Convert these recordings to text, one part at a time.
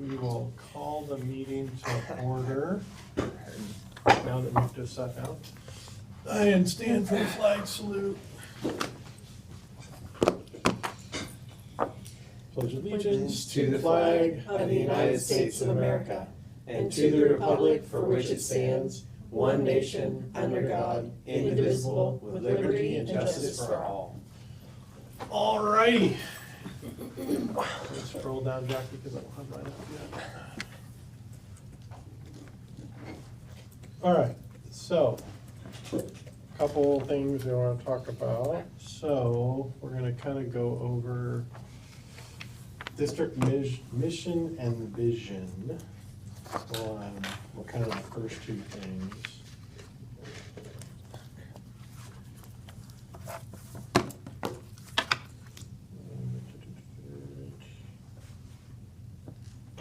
we will call the meeting to order. Now that we've just sat down. And stand for the flag salute. Pledge allegiance to the flag of the United States of America and to the republic for which it stands, one nation, under God, indivisible, with liberty and justice for all. All righty. Let's scroll down, Jackie, because I don't have mine up yet. All right, so, a couple things we want to talk about. So, we're going to kind of go over district mission and vision. What kind of the first two things.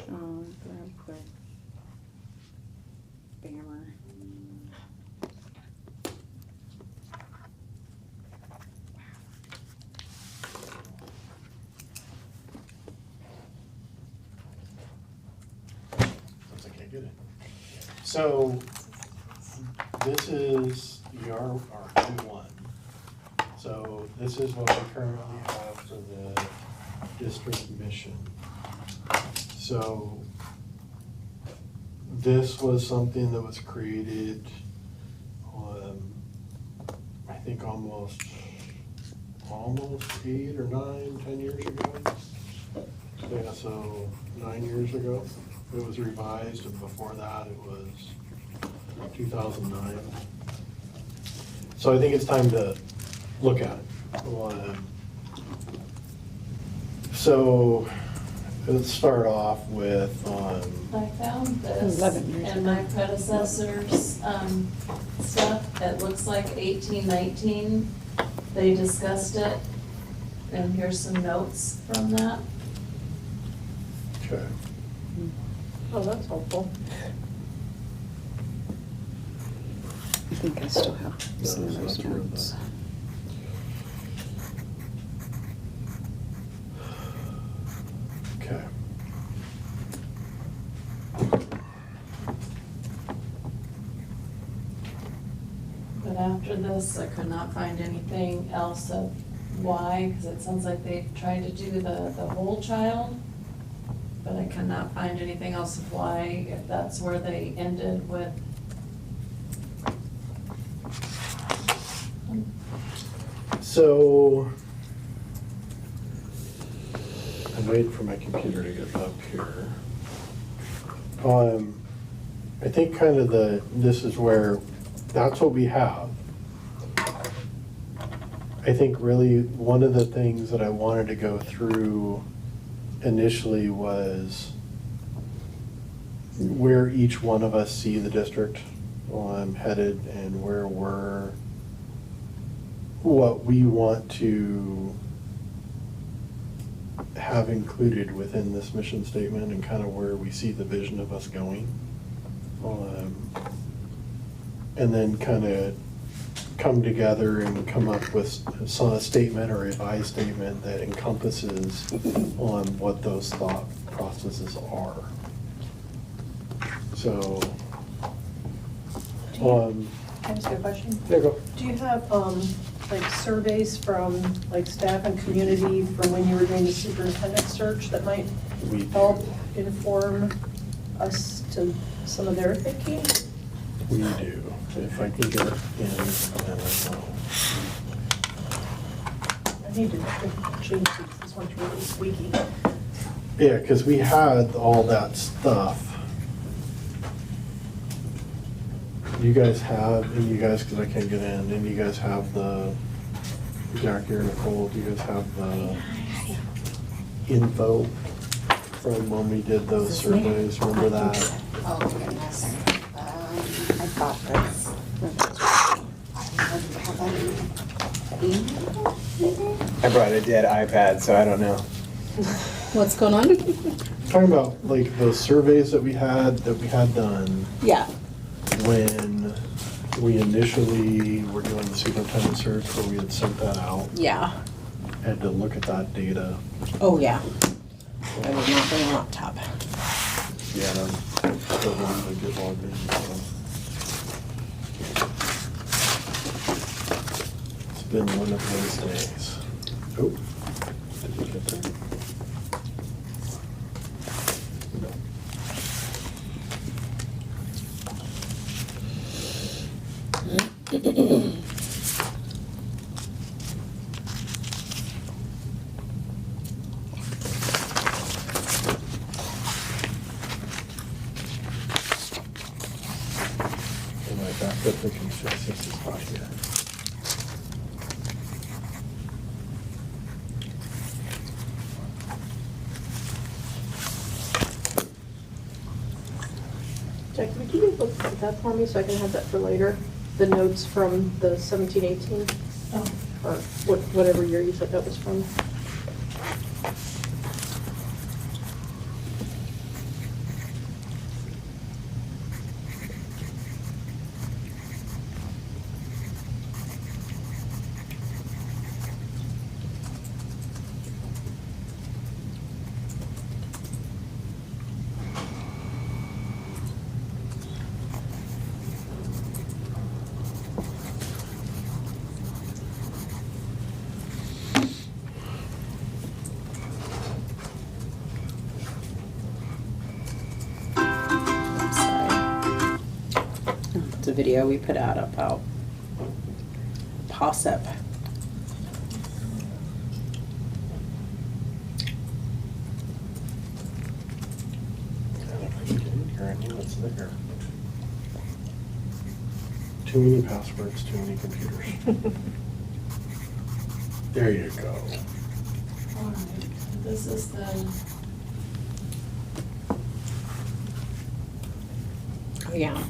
Grab quick. Bammer. Once I can't get it. So, this is our Q1. So, this is what we currently have for the district mission. So, this was something that was created, I think almost 8 or 9, 10 years ago. Yeah, so 9 years ago. It was revised, and before that, it was 2009. So I think it's time to look at it. So let's start off with, I found this 11 years in my predecessor's stuff. It looks like 1819, they discussed it. And here's some notes from that. okay. Oh, that's helpful. I think I still have some of those notes. Okay. But after this, I could not find anything else of why, because it sounds like they tried to do the whole child. But I cannot find anything else of why, if that's where they ended with. So, I'm waiting for my computer to get up here. I think kind of this is where, that's what we have. I think really one of the things that I wanted to go through initially was where each one of us see the district headed and what we want to have included within this mission statement and kind of where we see the vision of us going. And then kind of come together and come up with a statement or a revised statement that encompasses on what those thought processes are. So, Can I ask you a question? there you go. Do you have, like surveys from like staff and community from when you were doing the superintendent search that might We help inform us to some of their thinking? We do. If I can get it in, then I will. I need to change these, this one's really squeaky. Yeah, because we had all that stuff. You guys have, and you guys, because I can't get in, and you guys have the, Jackie or Nicole, do you guys have the info from when we did those surveys? Remember that? Oh, goodness. I thought this. I brought a dead iPad, so I don't know. What's going on? Talking about like those surveys that we had done Yeah. when we initially were doing the superintendent search, where we had sent that out, Yeah. had to look at that data. Oh, yeah. I was not bringing a laptop. Yeah, and I'm still going to get logged in, so. It's been one of those days. Oh, did you get that? No. And my backup thinking says this is not here. Jack, would you look at that for me so I can have that for later? The notes from the 17-18, Oh, or whatever year you thought that was from? Sorry. It's a video we put out about POSIP. What's there? Too many passwords, too many computers. There you go. all right, this is the, Oh, yeah.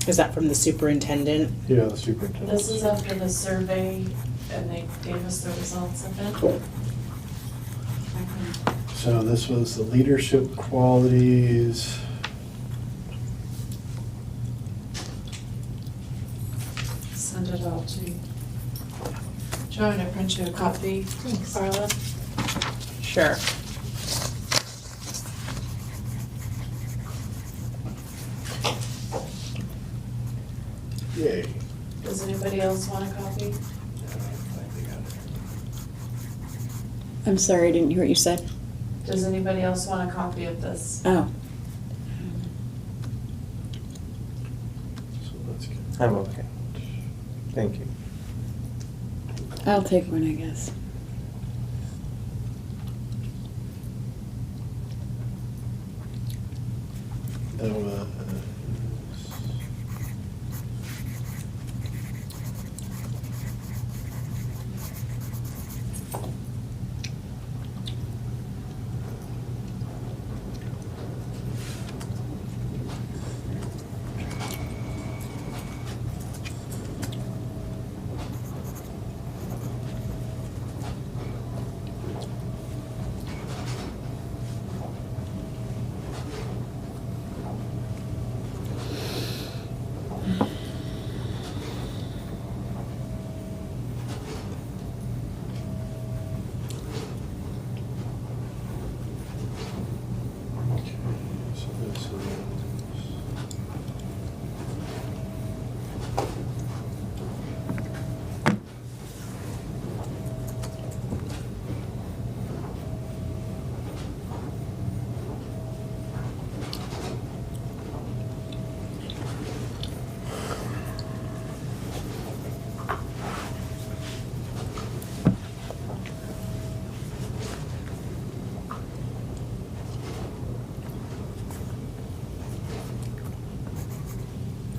Is that from the superintendent? Yeah, the superintendent. this is after the survey, and they gave us the results of it. So this was the leadership qualities. Send it all to you. Do you want me to print you a copy, Carla? Sure. Yay. Does anybody else want a copy? I'm sorry, I didn't hear what you said. Does anybody else want a copy of this? Oh. So let's get. I'm okay. Thank you. I'll take one, I guess. That was. Okay, so this is.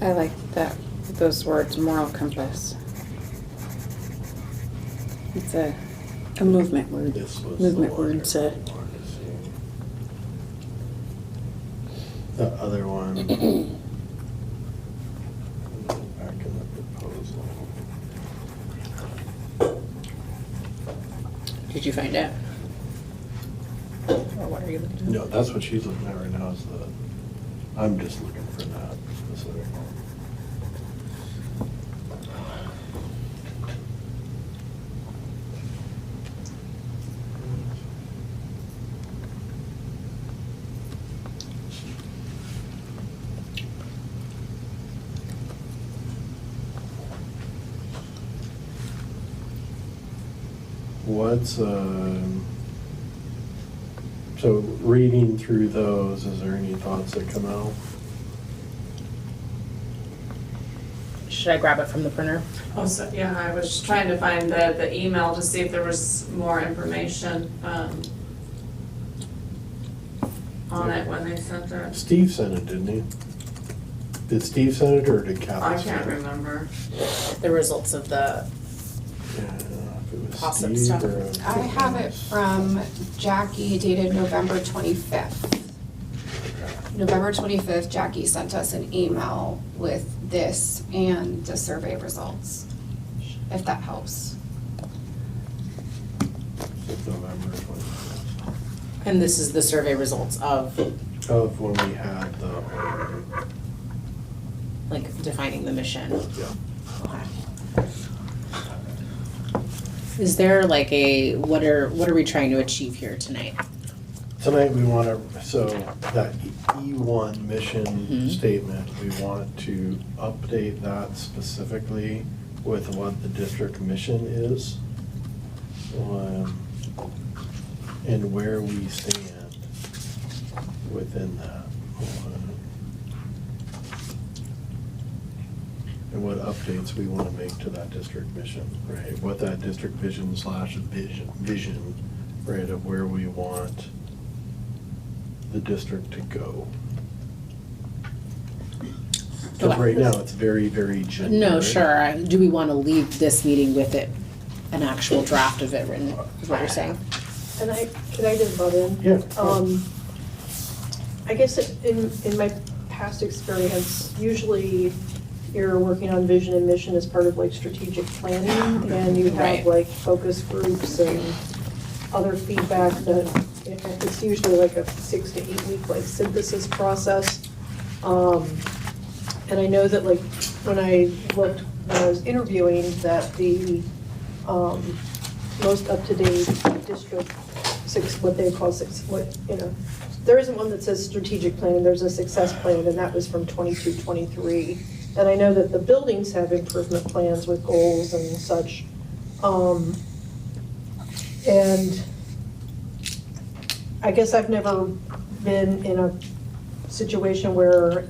I like that, those words, moral compass. It's a movement word. This was Movement the one word, so. I wanted to see. The other one. Back in the proposal. Did you find out? Or what are you looking at? No, that's what she's looking at right now is the, I'm just looking for that specific. what's, so reading through those, is there any thoughts that come out? Should I grab it from the printer? Oh, so, yeah, I was trying to find the email to see if there was more information, on it when they sent it. Steve sent it, didn't he? Did Steve send it or did Kathy I send it? can't remember. The results of the, Yeah, if it was Awesome Steve stuff. or if I have it from Jackie dated November 25th. November 25th, Jackie sent us an email with this and the survey results, if that helps. It's November 25th. and this is the survey results of, Of when we had the, like, defining the mission. yeah. Okay. Is there like what are we trying to achieve here tonight? Tonight, we want to, so that E1 mission Mhm. statement, we want to update that specifically with what the district mission is, and where we stand within that. And what updates we want to make to that district mission, right? What that district vision / vision, right, of where we want the district to go. Because Okay. right now, it's very, very generic. No, sure. Do we want to leave this meeting with it, an actual draft of it written, is what you're saying? And can I just butt in? Yeah. I guess in my past experience, usually you're working on vision and mission as part of like strategic planning, and you Right. have like focus groups and other feedback that, it's usually like a 6 to 8 week like synthesis process. And I know that like when I was interviewing, that the most up-to-date district, there isn't one that says strategic plan, there's a success plan, and that was from 22-23. And I know that the buildings have improvement plans with goals and such. And I guess I've never been in a situation where,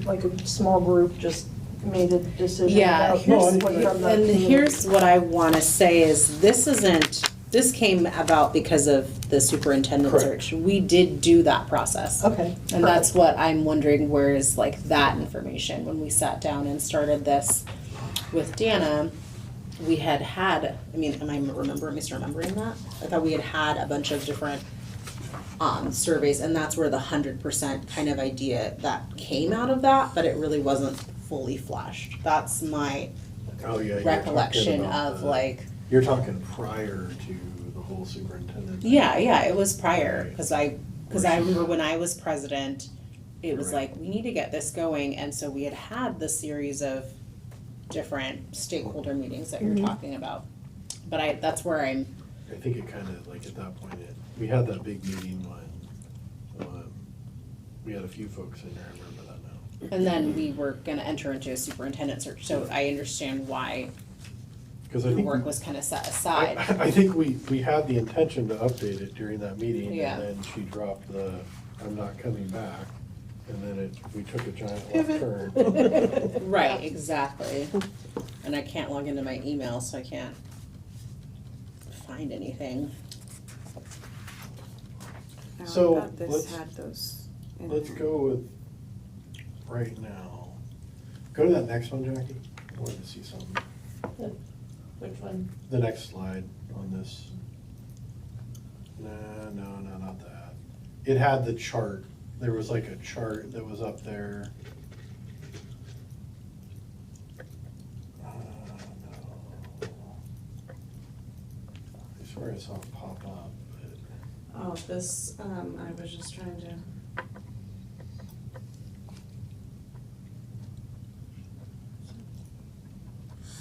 like a small group just made a decision Yeah, about here's, what from the and community. here's what I want to say is this came about because of the superintendent Correct. search. We did do that process. Okay. And that's what I'm wondering, where is like that information? When we sat down and started this with Dana, we had, I mean, am I misremembering that? I thought we had a bunch of different surveys, and that's where the 100% kind of idea that came out of that, but it really wasn't fully fleshed. That's my Oh, yeah. you're talking recollection about of the- like, You're talking prior to the whole superintendent. yeah, it was prior, because I Right. remember when I was president, it was Right. like, we need to get this going, and so we had the series of different stakeholder meetings that you're Mhm. talking about. But that's where I think it kind of, like, at that point, we had that big meeting when we had a few folks in there, I remember that now. and then we were gonna enter into a superintendent search, so I understand why Because I the think, work was kind of set aside. I think we had the intention to update it during that meeting, Yeah. and then she dropped the, I'm not coming back, and then we took a giant left Pivot. turn. Right, exactly. And I can't log into my email, so I can't find anything. So, I thought this let's- had those in Let's there. go with, right now, go to that next one, Jackie, I wanted to see something. Which one? The next slide on this. No, not that. It had the chart. There was like a chart that was up there. No. I swear I saw it pop up, but. Oh, this, I was just trying to.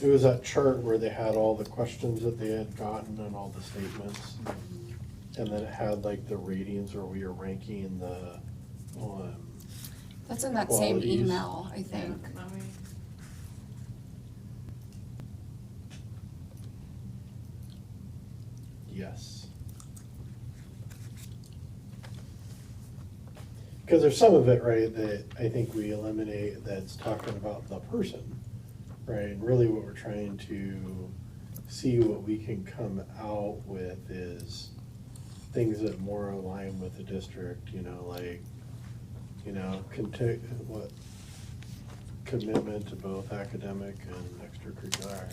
It was that chart where they had all the questions that they had gotten and all the statements. And then it had like the ratings where we were ranking the, That's in that same Qualities. email, I think. Let me- yes. Because there's some of it, right, that I think we eliminate that's talking about the person, right? And really what we're trying to see what we can come out with is things that more align with the district, you know, like, you know, commitment to both academic and extracurricular.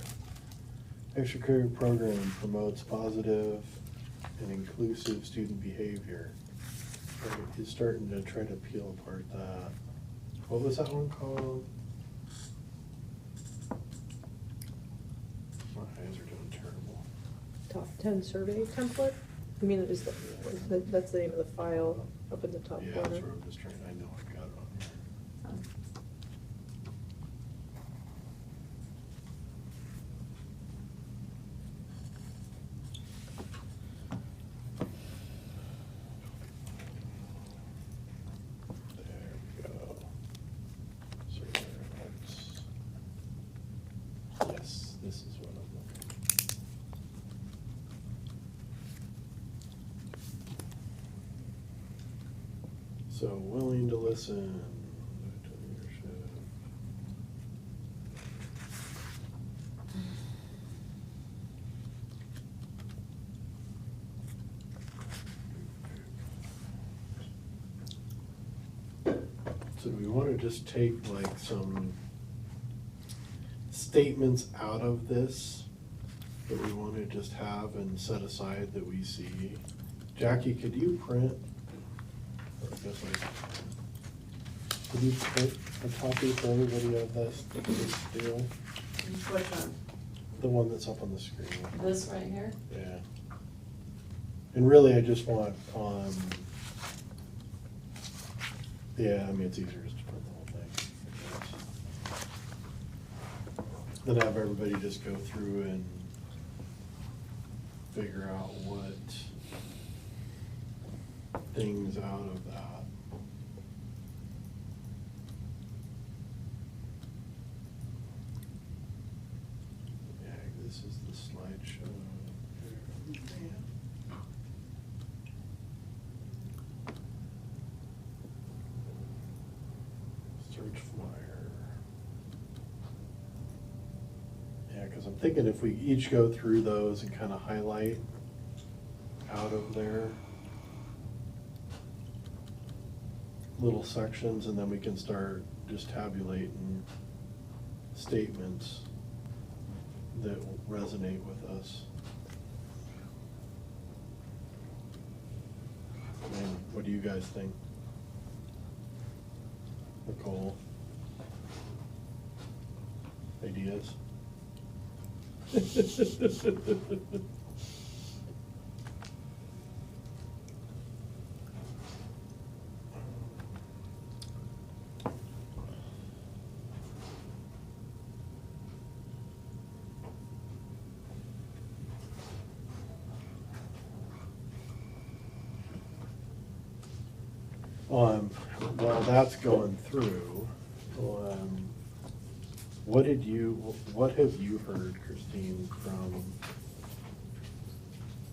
Extracurricular program promotes positive and inclusive student behavior. Right, he's starting to try to peel apart that. What was that one called? My eyes are doing terrible. Top 10 survey template? I mean, that's the name of the file up in the top Yeah, that's corner. where I'm just trying, I know I got it on here. There we go. Survey results. Yes, this is what I'm looking. So willing to listen. Leadership. So do we want to just take like some statements out of this that we want to just have and set aside that we see? Jackie, could you print? Or I guess could you print a copy for everybody of this deal? Which one? The one that's up on the screen. This right here? Yeah. And really, I just want, yeah, I mean, it's easier just to print the whole thing. I guess. Then have everybody just go through and figure out what things out of that. Yeah, this is the slideshow. Search flyer. Yeah, because I'm thinking if we each go through those and kind of highlight out of there little sections, and then we can start just tabulating statements that resonate with us. And what do you guys think? Nicole? Ideas? While that's going through, what have you heard, Christine, from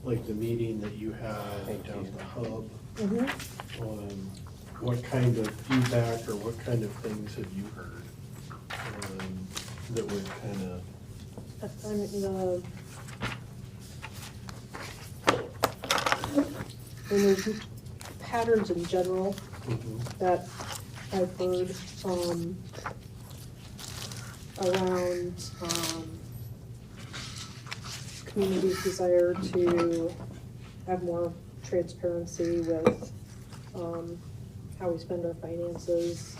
like the meeting that you had down at the hub? What kind of feedback or what kind of things have you heard that would kind of? I mean, there's patterns in general that I've heard around community's desire to have more transparency with how we spend our finances,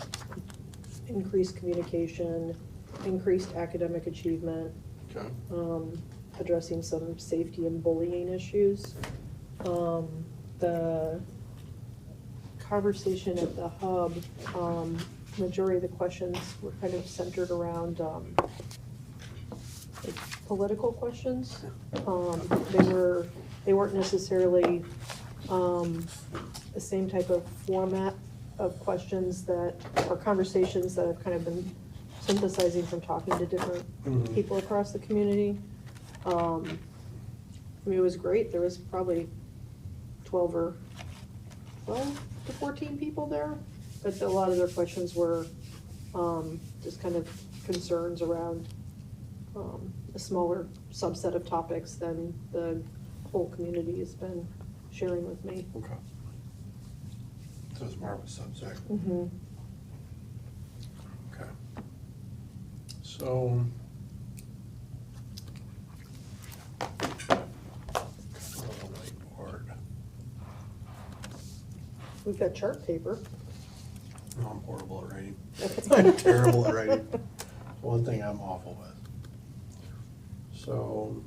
increased communication, increased academic achievement, addressing some safety and bullying issues. The conversation at the hub, majority of the questions were kind of centered around like political questions. They weren't necessarily the same type of format of questions that, or conversations that I've kind of been synthesizing from talking to different people across the community. I mean, it was great. There was probably 12 to 14 people there. But a lot of their questions were just kind of concerns around a smaller subset of topics than the whole community has been sharing with me. Okay. So it's more of a subject. Mm-hmm. Okay. So. Whiteboard. We've got chart paper. No, I'm horrible at writing. I'm terrible at writing. One thing I'm awful with. So.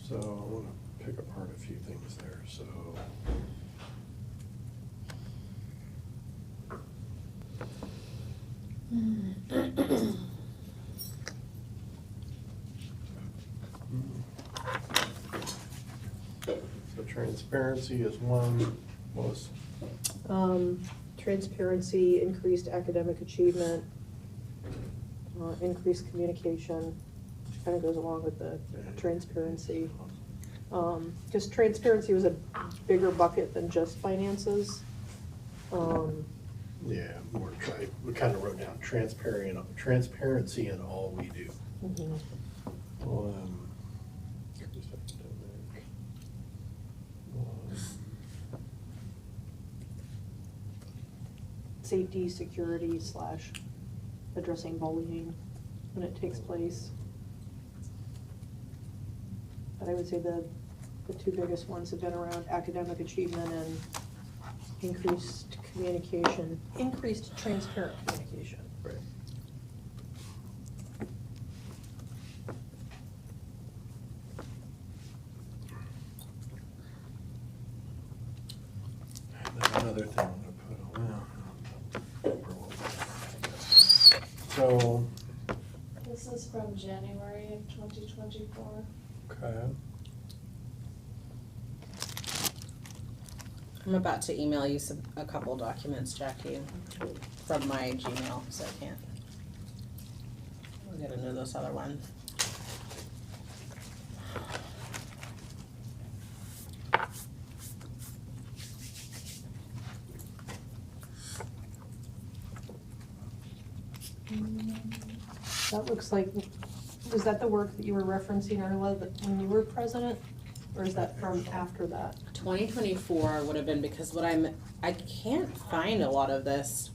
So I want to pick apart a few things there, so. So transparency is one, was, Transparency, increased academic achievement, increased communication, which kind of goes along with the transparency. Just transparency was a bigger bucket than just finances. yeah, more we kind of wrote down transparency in all we do. Mhm. Safety, security / addressing bullying when it takes place. But I would say the two biggest ones have been around academic achievement and increased communication, increased transparent communication. Right. And then another thing I'm gonna put on there. So, This is from January of 2024. okay. I'm about to email you a couple documents, Jackie, from my Gmail, so I can't. I'll get into this other one. That looks like, was that the work that you were referencing, Arla, when you were president? Or is that from after that? 2024 would have been because I can't find a lot of this,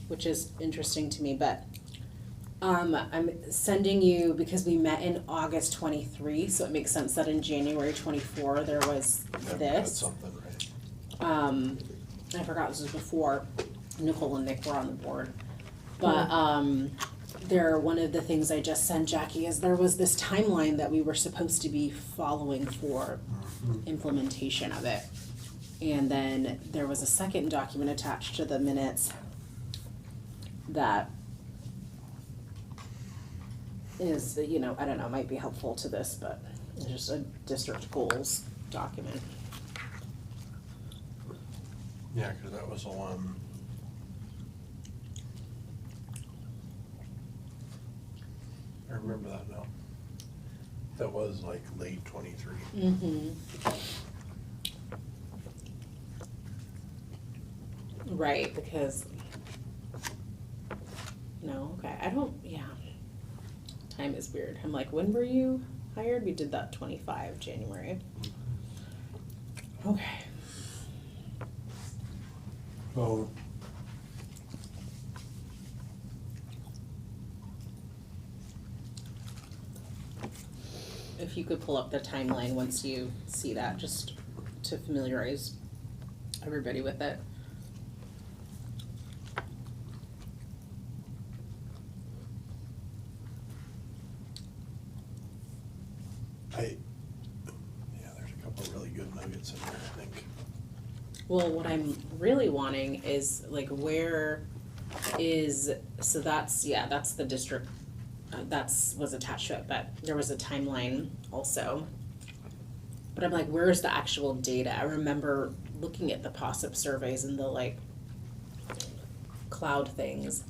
which is interesting to me, but I'm sending you, because we met in August 23, so it makes sense that in January 24 there was That's this. something, right? I forgot this was before Nicole and Nick were on the board. But one of the things I just sent Jackie is there was this timeline that we were supposed to be following for implementation of it. And then there was a second document attached to the minutes that is, I don't know, might be helpful to this, but it's just a district goals document. Yeah, because that was the one. I remember that now. That was like late 23. Mm-hmm. Right, because, no, okay, time is weird. I'm like, when were you hired? We did that 25 January. Okay. So. If you could pull up the timeline once you see that, just to familiarize everybody with it. There's a couple of really good nuggets in there, I think. Well, what I'm really wanting is like that's the district, was attached to it, but there was a timeline also. But I'm like, where's the actual data? I remember looking at the POSIP surveys and the cloud things.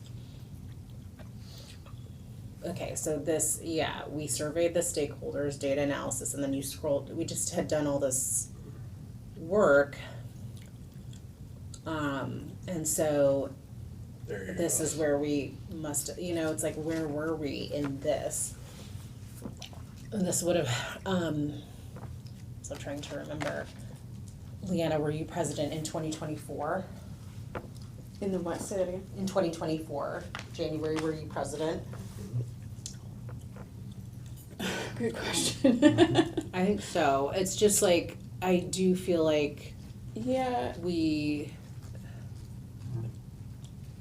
okay, so this, yeah, we surveyed the stakeholders, data analysis, and then you scrolled, we just had done all this work. And so There you go. this is where we must, it's like, where were we in this? And this would have, so I'm trying to remember. Leanna, were you president in 2024? In the what, say that again? In 2024, January, were you president? Good question. I think so. It's just like, I do feel like Yeah,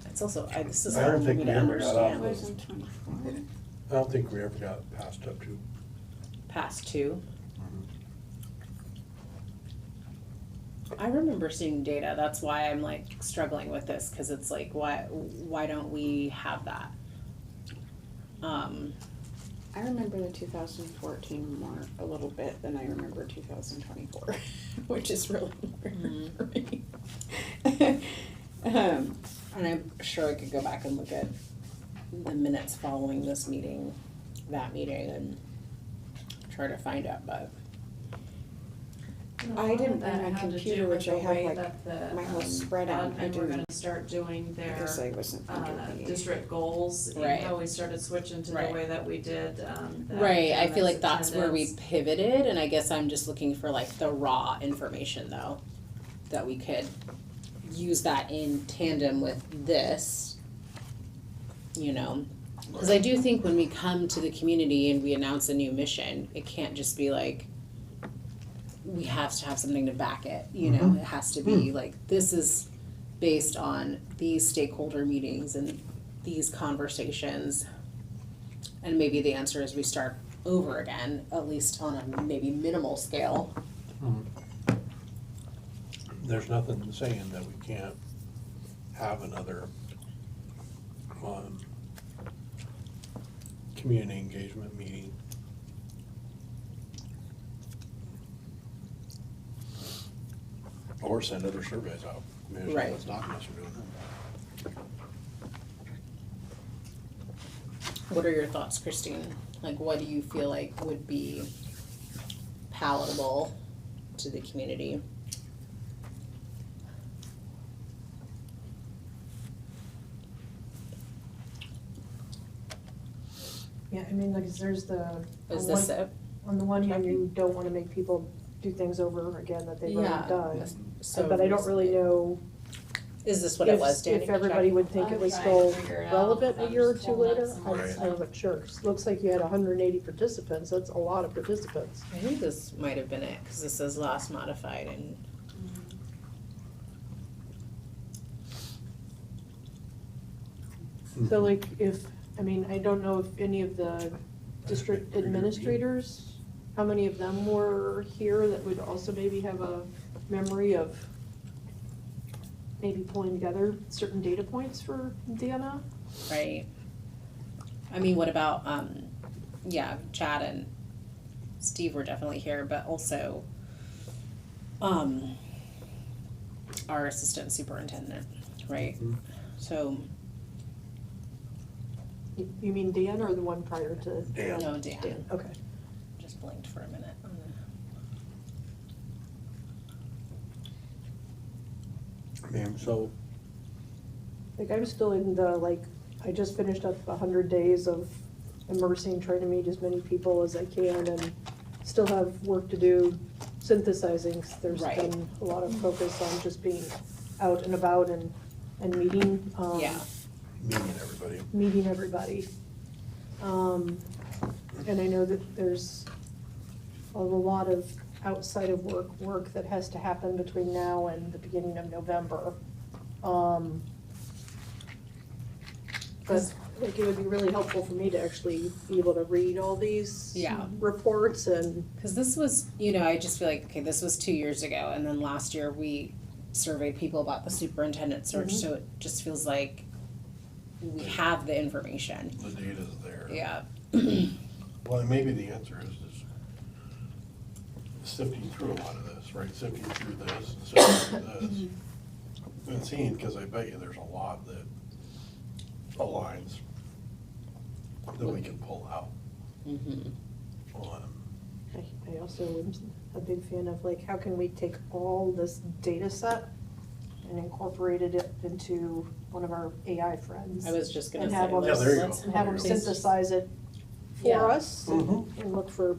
it's also, this is I don't hard for think me we to ever got off understand. was in 24. I don't think we ever got passed up to. Past two. I remember seeing data, that's why I'm like struggling with this, cause it's like, why don't we have that? I remember the 2014 more a little bit than I remember 2024, which is really weird for me. And I'm sure I could go back and look at the minutes following this meeting, that meeting, and try to find out, but. I didn't That bring my had to computer, do with which the I have, way like, that the, my whole spread on. I admin were gonna didn't- start doing I their, guess I wasn't thinking the. district goals, even Right. though we started switching to the Right. way that we did, the Right, I feel like academics that's where we attendance. pivoted, and I guess I'm just looking for like the raw information though, that we could use that in tandem with this, Cause I do think when we come to the community and we announce a new mission, it can't just be like, we have to have something to back it, it has to be like, this is based on these stakeholder meetings and these conversations. And maybe the answer is we start over again, at least on a maybe minimal scale. There's nothing saying that we can't have another, community engagement meeting. Or send other surveys out. I mean, there's Right. nothing stopping us from doing that. What are your thoughts, Christine? Like, what do you feel like would be palatable to the community? Yeah, I mean, like, there's the. Is this it? On the one hand, you don't wanna make people do things over again that they've Yeah. already done. So But I don't really know Is this what it was, Danny? if everybody would think it I'm was trying still to figure it out. relevant a I'm year or just two pulling up later. some more Right. I'm not sure. Looks like you had 180 participants, that's a lot of participants. I think this might have been it, cause this says last modified and. So like if, I mean, I don't know if any of the district administrators, how many of them were here that would also maybe have a memory of maybe pulling together certain data points for Deanna? Right. I mean, what about, yeah, Chad and Steve were definitely here, but also, our assistant superintendent, right? Mhm. So, You mean Dan or the one prior to? Dan. no, Dan, Okay. just blinked for a minute. I mean, so, Like I'm still in the, like, I just finished up 100 days of immersing, trying to meet as many people as I can and still have work to do synthesizing. 'Cause there's Right. been a lot of focus on just being out and about and meeting. Yeah. meeting everybody. Meeting everybody. And I know that there's a lot of outside of work that has to happen between now and the beginning of November. But like, it would be really helpful for me to actually be able to read all these Yeah. reports and, Cause this was, I just feel like, okay, this was 2 years ago, and then last year we surveyed people about the superintendent search, so it just feels like we have the information. The data's there. Yeah. Well, and maybe the answer is sifting through a lot of this, right? Sifting through this, and sifting through this. And seeing, because I bet you there's a lot that aligns. that we can pull out. Mm-hmm. I also am a big fan of like, how can we take all this data set and incorporate it into one of our AI friends? I was just gonna And say, have them, Yeah, there you let's, go. and have them let's- synthesize it Yeah. for us Mhm. and look for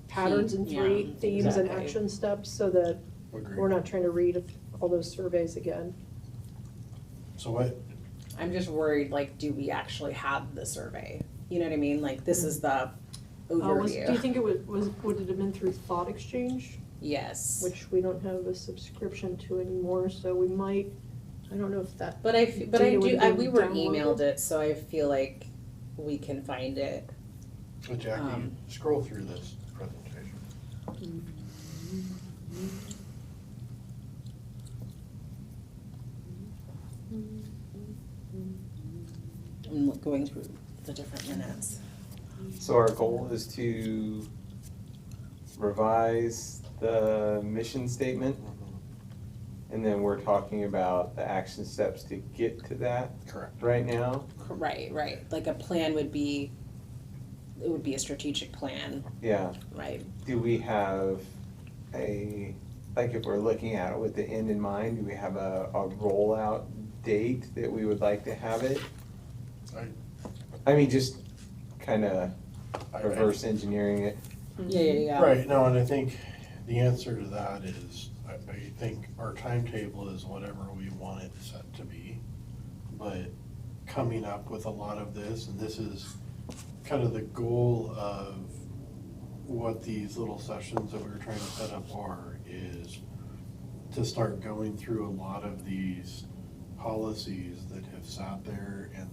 patterns and Yeah, themes and exactly. action steps so that we're not trying to read all those surveys again. So what, I'm just worried, like, do we actually have the survey? You know what I mean? Like, this is the Do you overview. think it would it have been through Thought Exchange, Yes. which we don't have a subscription to anymore, so we might, I don't know if that. But I Data do, would have we been were downloaded. emailed it, so I feel like we can find it. so Jackie, scroll through this presentation. I'm going through the different minutes. So our goal is to revise the mission statement, and then we're talking about the action steps to get to that Correct. right now. Right, right. Like a plan would be, it would be a strategic plan, Yeah, right? do we have like if we're looking at it with the end in mind, do we have a rollout date that we would like to have it? I mean, just kinda reverse engineering it. Yeah, yeah, yeah. Right, no, and I think the answer to that is, I think our timetable is whatever we want it set to be. But coming up with a lot of this, and this is kind of the goal of what these little sessions that we were trying to set up are, is to start going through a lot of these policies that have sat there and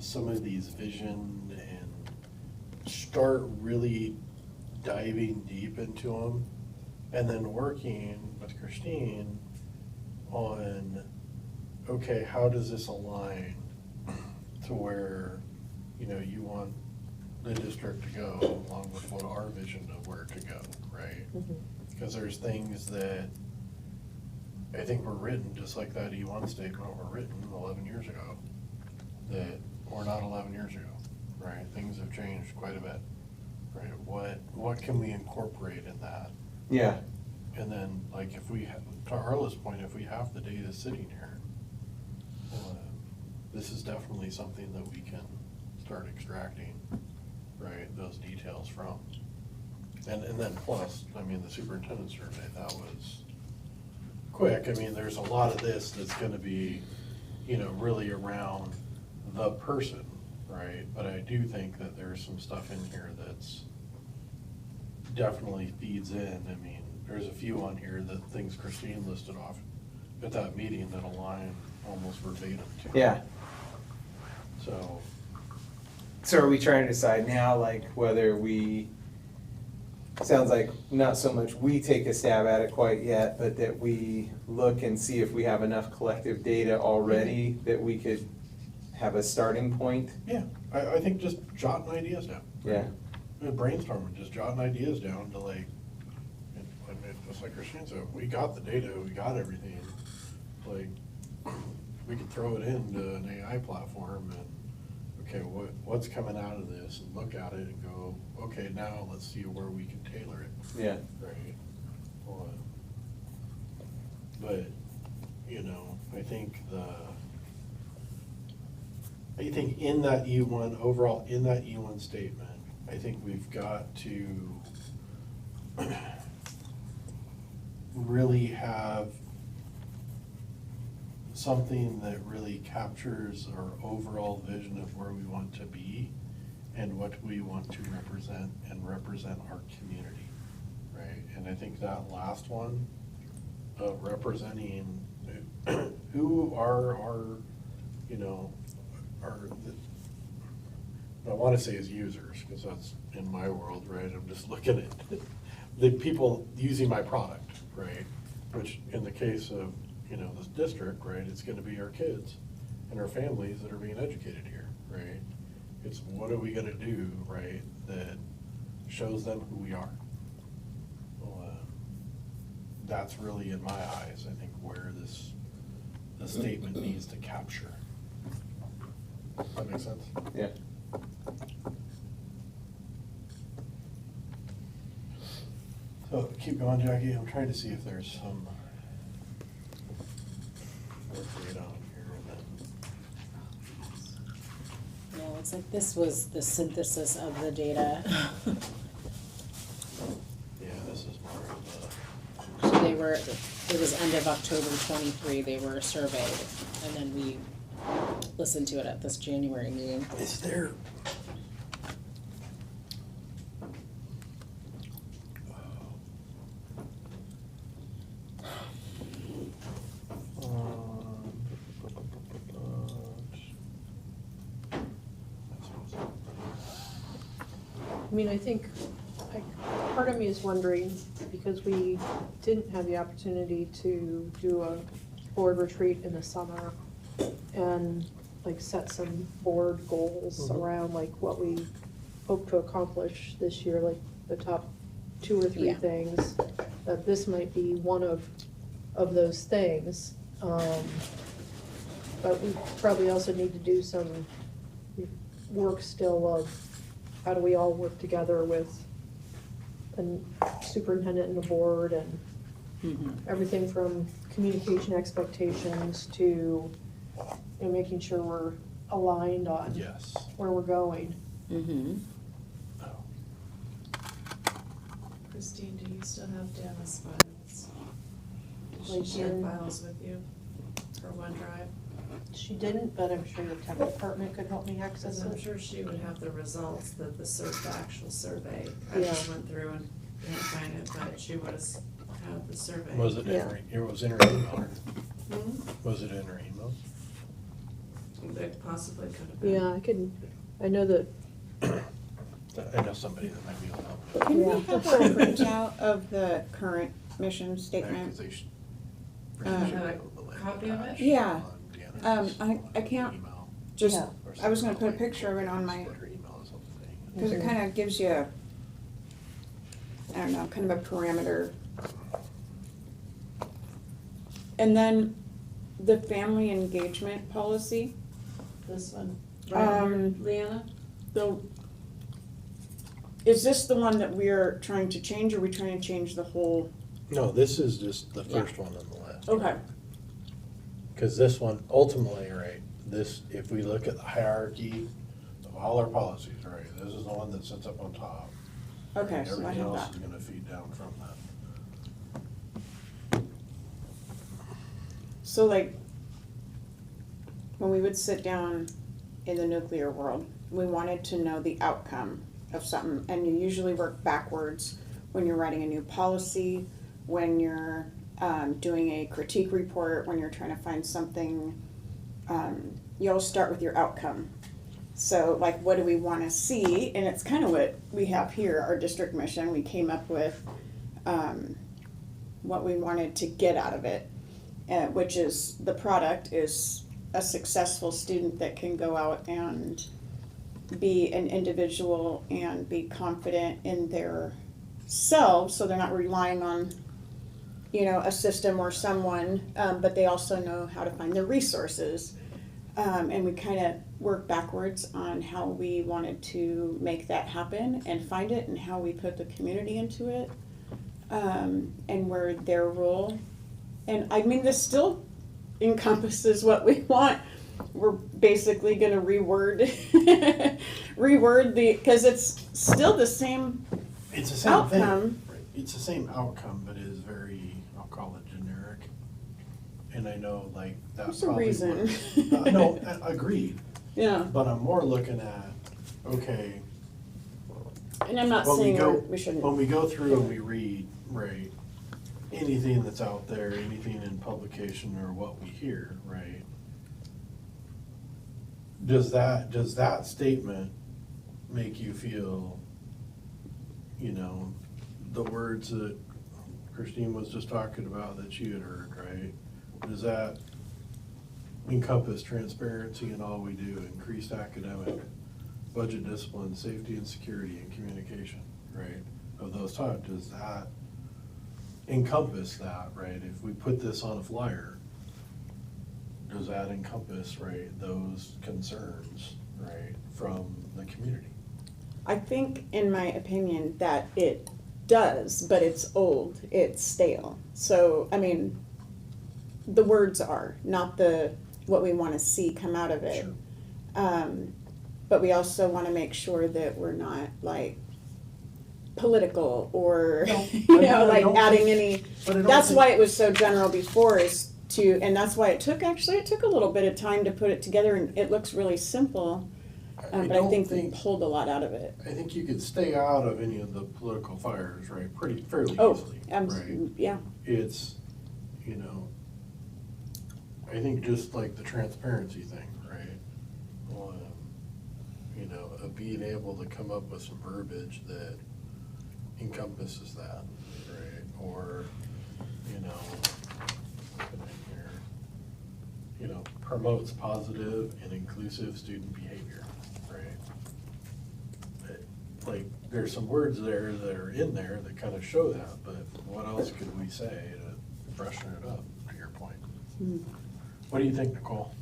some of these vision and start really diving deep into them, and then working with Christine on, okay, how does this align to where, you want the district to go along with what our vision of where to go, right? Because there's things that I think were written, just like that E1 statement were written 11 years ago, that were not 11 years ago, right? Things have changed quite a bit, right? What can we incorporate in that? Yeah, And then, like, if we, to Arla's point, if we have the data sitting here, this is definitely something that we can start extracting, right, those details from. And then plus, I mean, the superintendent survey, that was quick. I mean, there's a lot of this that's gonna be, really around the person, right? But I do think that there's some stuff in here that's definitely feeds in. I mean, there's a few on here that things Christine listed off at that meeting that align almost verbatim to. yeah. So, are we trying to decide now, like, whether we, sounds like not so much we take a stab at it quite yet, but that we look and see if we have enough collective data already that we could have a starting point? yeah, I think just jotting ideas down. Yeah, Brainstorming, just jotting ideas down to like, just like Christine said, we got the data, we got everything. Like, we could throw it into an AI platform and, okay, what's coming out of this, and look at it and go, okay, now let's see where we can tailor it, yeah, right? But, I think in that E1, overall, in that E1 statement, I think we've got to really have something that really captures our overall vision of where we want to be and what we want to represent and represent our community, right? And I think that last one, of representing who are our, I want to say is users, because that's in my world, right? I'm just looking at the people using my product, right? Which in the case of, this district, right, it's gonna be our kids and our families that are being educated here, right? It's what are we gonna do, right, that shows them who we are? Well, that's really, in my eyes, I think, where the statement needs to capture. That makes sense? yeah. So keep going, Jackie, I'm trying to see if there's some work rate on here and then. Yeah, looks like this was the synthesis of the data. Yeah, this is more of So they were, it was end of October 23, they were surveyed, and then we listened to it at this January meeting. Is there? I mean, I think, like, part of me is wondering, because we didn't have the opportunity to do a board retreat in the summer and like set some board goals Mhm. around like what we hope to accomplish this year, like the top 2 or 3 Yeah. things, that this might be one of those things. But we probably also need to do some work still of how do we all work together with a superintendent and a board and everything from communication expectations to, you know, making sure we're aligned on Yes. where we're going. Mm-hmm. Oh. Christine, do you still have Dana's files? Did Like she share here. files with you for OneDrive? She didn't, but I'm sure the tech department could help me access Because I'm it. sure she would have the results, the actual survey. I just Yeah. went through and didn't find it, but she was, had the survey. Was it in Yeah. her, it was in her email? Hmm? Was it in her email? It possibly could have been. Yeah, I know that, I know somebody that might be able to help. Can we Yeah. have a printout of the current mission statement? Because they should- Uh, should a be able to land copy of it? Yeah. on Deanna's I can't email just, Yeah. or I was gonna something put a picture of it on my, Split her email or something. because it Mhm. kind of gives you, I don't know, kind of a parameter. And then the family engagement policy, This one, right here, Um, Leanna? the, is this the one that we're trying to change, or are we trying to change the whole? No, this is just the Yeah. first one on the list. Okay, Because this one, ultimately, right, this, if we look at the hierarchy of all our policies, right, this is the one that sits up on top. okay, And so I everything have else that. is gonna feed down from that. So like, when we would sit down in the nuclear world, we wanted to know the outcome of something, and you usually work backwards when you're writing a new policy, when you're doing a critique report, when you're trying to find something, you'll start with your outcome. So like, what do we wanna see? And it's kind of what we have here, our district mission, we came up with what we wanted to get out of it. Which is, the product is a successful student that can go out and be an individual and be confident in their selves, so they're not relying on, you know, a system or someone, but they also know how to find their resources. And we kind of work backwards on how we wanted to make that happen and find it, and how we put the community into it, and where their role. And I mean, this still encompasses what we want. We're basically gonna reword, reword because it's still the same It's the same thing. outcome. Right. It's the same outcome, but it is very, I'll call it generic. And I know like that's There's a probably. reason. No, agreed, Yeah, but I'm more looking at, okay, and I'm not when we saying go, we shouldn't. when we go through and we read, right, anything that's out there, anything in publication or what we hear, right? Does that statement make you feel, you know, the words that Christine was just talking about that she had heard, right? Does that encompass transparency in all we do, increased academic, budget discipline, safety and security, and communication, right? Of those types, does that encompass that, right? If we put this on a flyer, does that encompass, right, those concerns, right, from the community. I think, in my opinion, that it does, but it's old, it's stale. So, I mean, the words are, not what we wanna see come out of it. Sure. But we also wanna make sure that we're not like political or, No, you know, I like don't adding think- any, But I don't that's think- why it was so general before is to, and that's why it took a little bit of time to put it together and it looks really simple. But I don't think we pulled a lot out of it. I think you could stay out of any of the political fires, right, fairly Oh, easily, right? yeah, It's, you know, I think just like the transparency thing, right? You know, of being able to come up with some verbiage that encompasses that, right? Or, you know, put in here, you know, promotes positive and inclusive student behavior, right? Like, there's some words there that are in there that kind of show that, but what else could we say to freshen it up, to your point? What do you think, Nicole?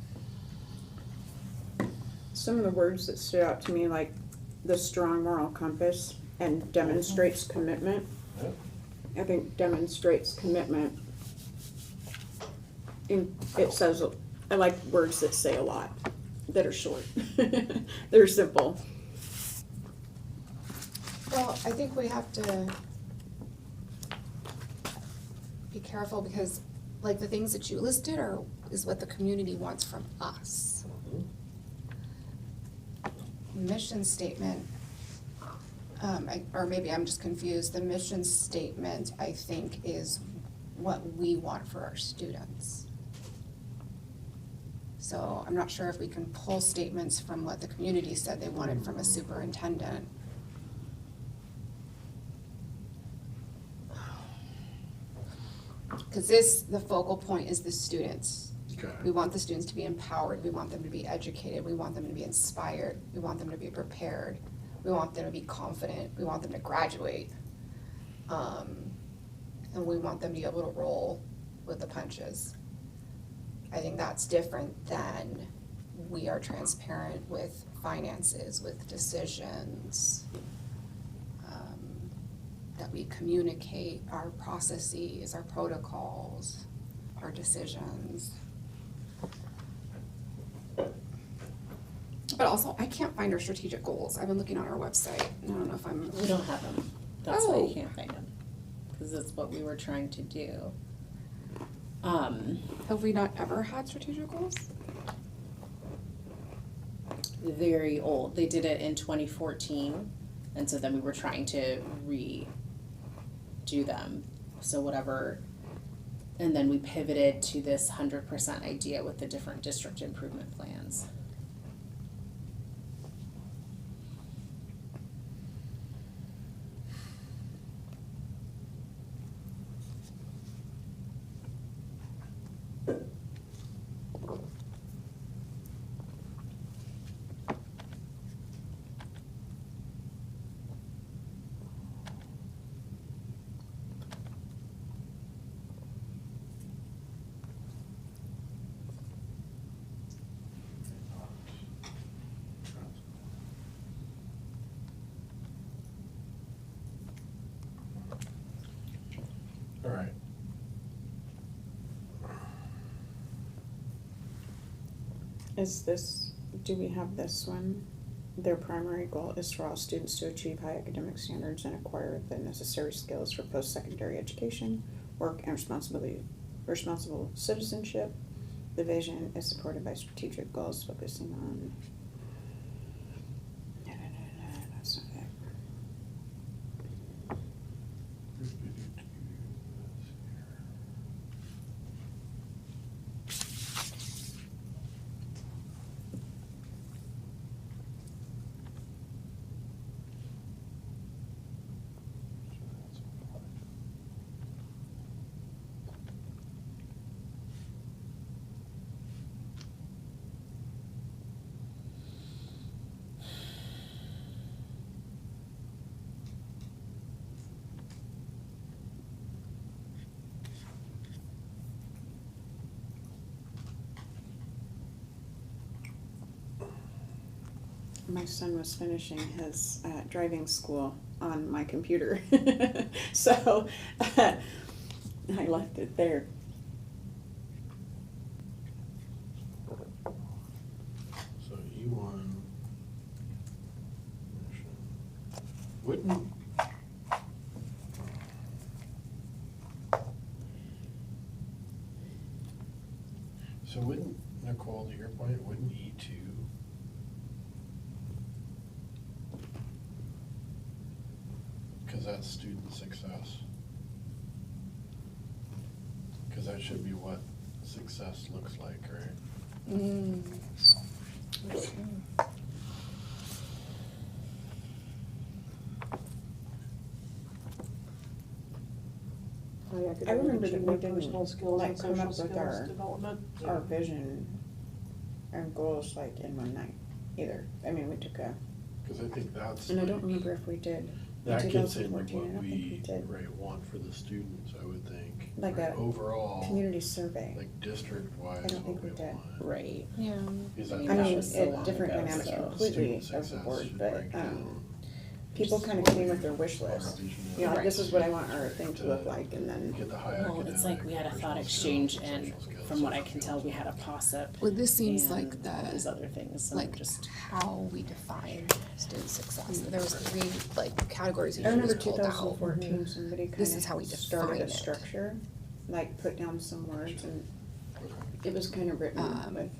some of the words that stood out to me, like the strong moral compass and demonstrates commitment. Yeah. I think demonstrates commitment. It says, I like words that say a lot, that are short, that are simple. Well, I think we have to be careful because like the things that you listed is what the community wants from us. Mission statement, or maybe I'm just confused, the mission statement, I think, is what we want for our students. So I'm not sure if we can pull statements from what the community said they wanted from a superintendent. Because the focal point is the students. Okay. We want the students to be empowered, we want them to be educated, we want them to be inspired, we want them to be prepared, we want them to be confident, we want them to graduate. And we want them to be able to roll with the punches. I think that's different than we are transparent with finances, with decisions. That we communicate our processes, our protocols, our decisions. But also, I can't find our strategic goals. I've been looking on our website, and I don't know if I'm. We don't have them. That's why Oh. you can't find them. Because that's what we were trying to do. Have we not ever had strategic goals? Very old. They did it in 2014, and so then we were trying to redo them. So whatever, and then we pivoted to this 100% idea with the different district improvement plans. All right. Do we have this one? Their primary goal is for all students to achieve high academic standards and acquire the necessary skills for post-secondary education, work, and responsible citizenship. The vision is supported by strategic goals focusing on. That's not it. my son was finishing his driving school on my computer. So I left it there. So E1. Wouldn't. So wouldn't, Nicole, to your point, wouldn't E2? Cause that's student success. Cause that should be what success looks like, right? Mm. High I remember academic that we achievement, didn't, personal skills, like, and come social up with skills our- development. Our vision and goals like in one night either. I mean, we took a, Cause I think that's and I don't like- remember if we did. That in gets into 2014, I what don't think we we, did. right, want for the students, I would think. Like right? a Overall, Community survey. like district-wise, I don't think what we we did. want. Right. Yeah. Is I that mean, I that mean, was so long different ago, dynamics so- completely Student of the success board, should but, break down people kind of came with their wish list. You know, like, this is what I want our thing to look like, and then, Get the high Well, it's like we had a academic, thought personal exchange skills, and social skills, from what I social can tell, we skills. had a POSIP. Well, this seems and like all these the, other things, and like, just, how we define student success. There was 3, like, categories I you remember just pulled out. 2014, somebody This is how we kind of started define a it. structure, like put down some words, and Okay. it was kind of written Um, with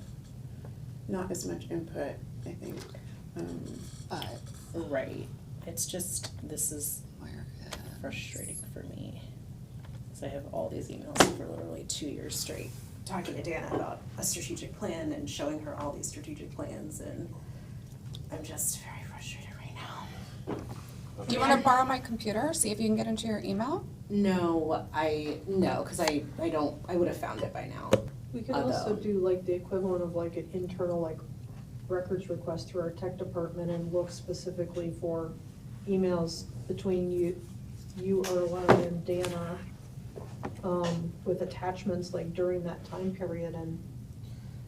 not as much input, I think. But right, it's just, this is where frustrating for me. Cause I have all these emails for literally 2 years straight, talking to Dana about a strategic plan and showing her all these strategic plans, and I'm just very frustrated right now. Do you wanna borrow my computer, see if you can get into your email? No, cause I would have found it by now. We could Although- also do like the equivalent of like an internal like records request through our tech department and look specifically for emails between you, Erla, and Dana, with attachments like during that time period and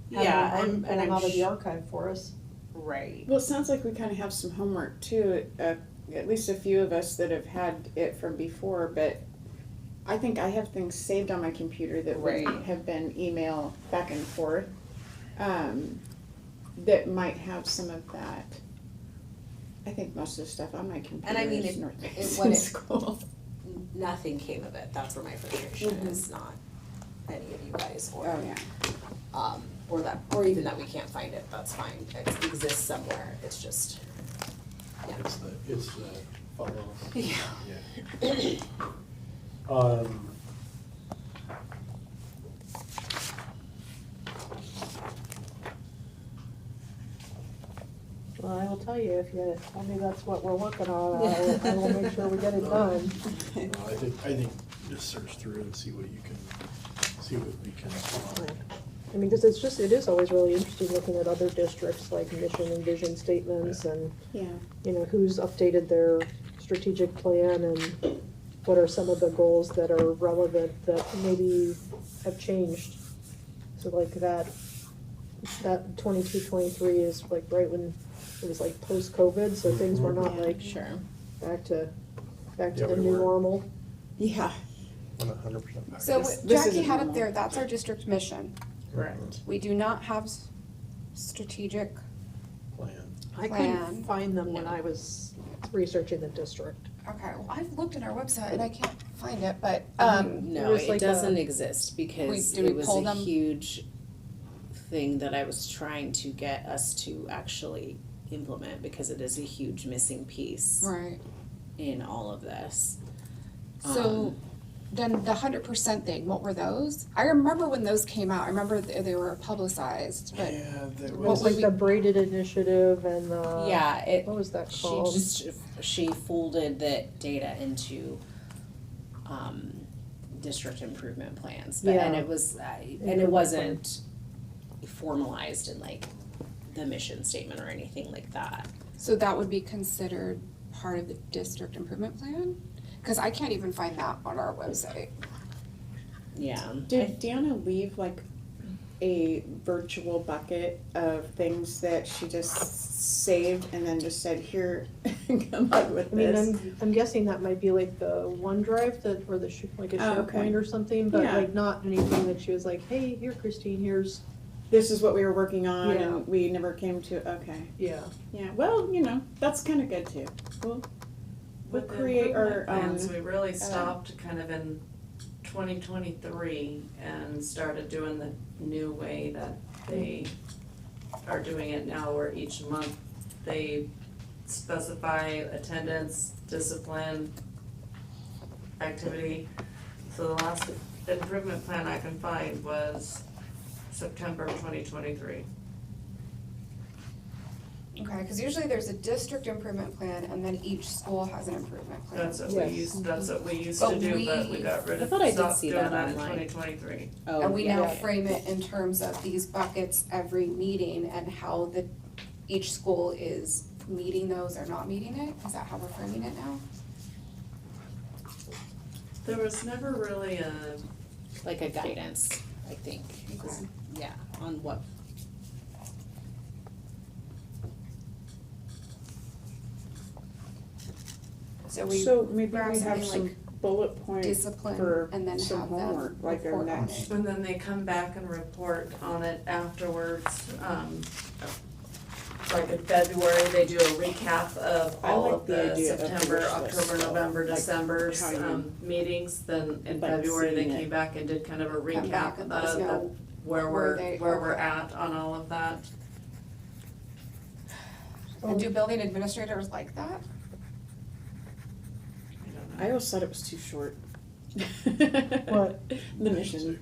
Yeah, have them and pull I'm out of the sh- archive for us. Right. Well, it sounds like we kind of have some homework too, at least a few of us that have had it from before, but I think I have things saved on my computer that would Right. have been email back and forth, that might have some of that. I think most of the stuff on my computer And I mean, is it- North it- Mason when it- School. Nothing came of it, that's where my frustration Mhm. is, not any of you guys, or, Oh, yeah. or even that we can't find it, that's fine, it exists somewhere, it's just, yeah. It's the follow. Yeah. Yeah. Well, I will tell you, if you tell me that's what we're working on, I will make sure we get it done. No, I think just search through and see what we can find. I mean, because it is always really interesting looking at other districts, like mission and vision statements and, Yeah. you know, who's updated their strategic plan and what are some of the goals that are relevant that maybe have changed. So like that 22-23 is like right when it was like post-COVID, so things were not Yeah. like Sure. back to Yeah, the we new were. normal. Yeah. 100% back. So This Jackie isn't had it normal. there, that's our district mission. Correct. We do not have strategic, Plan. I Plan. couldn't find them when I was researching the district. okay, well, I've looked at our website and I can't find it, but, No, was it like doesn't a- exist because did we it was pull a them? huge thing that I was trying to get us to actually implement because it is a huge missing piece right. in all of this. So, Um, then the 100% thing, what were those? I remember when those came out, I remember they were publicized, but Yeah, that It What was would like we- the braided initiative and the. Yeah, it, What was that she called? she folded the data into, district improvement plans, but, and Yeah. it was, and Improvement it wasn't formalized in like the mission statement or anything like that. so that would be considered part of the district improvement plan? Cause I can't even find that on our website. Yeah. Did Deanna leave like a virtual bucket of things that she just saved and then just said, here, come up with I mean, this. I'm guessing that might be like the OneDrive that, or the, like a Oh, okay. SharePoint or something, but Yeah. like not anything that she was like, hey, here Christine, here's, This is what we were working on Yeah. and we never came to, okay. yeah. Yeah, well, that's kind of good too. We'll With the create our improvement plans, own, we really stopped kind of in 2023 and started doing the new way that they are doing it now, where each month they specify attendance, discipline, activity. So the last improvement plan I can find was September 2023. Okay, cause usually there's a district improvement plan and then each school has an improvement plan. That's what Yes. we used to But do, but we we- got rid I of, thought I did stopped see doing that that in online. 2023. Oh, And we now yeah. frame it in terms of these buckets every meeting and how each school is meeting those or not meeting it? Is that how we're framing it now? There was never really a, like a guidance, I think, Okay. yeah, on what, So we so maybe grab we have something some like bullet points discipline for and then some have them homework, like our report on next. it. and then they come back and report on it afterwards. Like in February, they do a recap of I all like of the the idea of the September, wish list, October, though, November, like December's, how you- meetings. Then in Like February, they seeing it. came back and did kind of a Come back recap and let us of know where where we're, they- where we're okay. at on all of that. And do building administrators like that? I don't know. I always thought it was too short. What? The mission,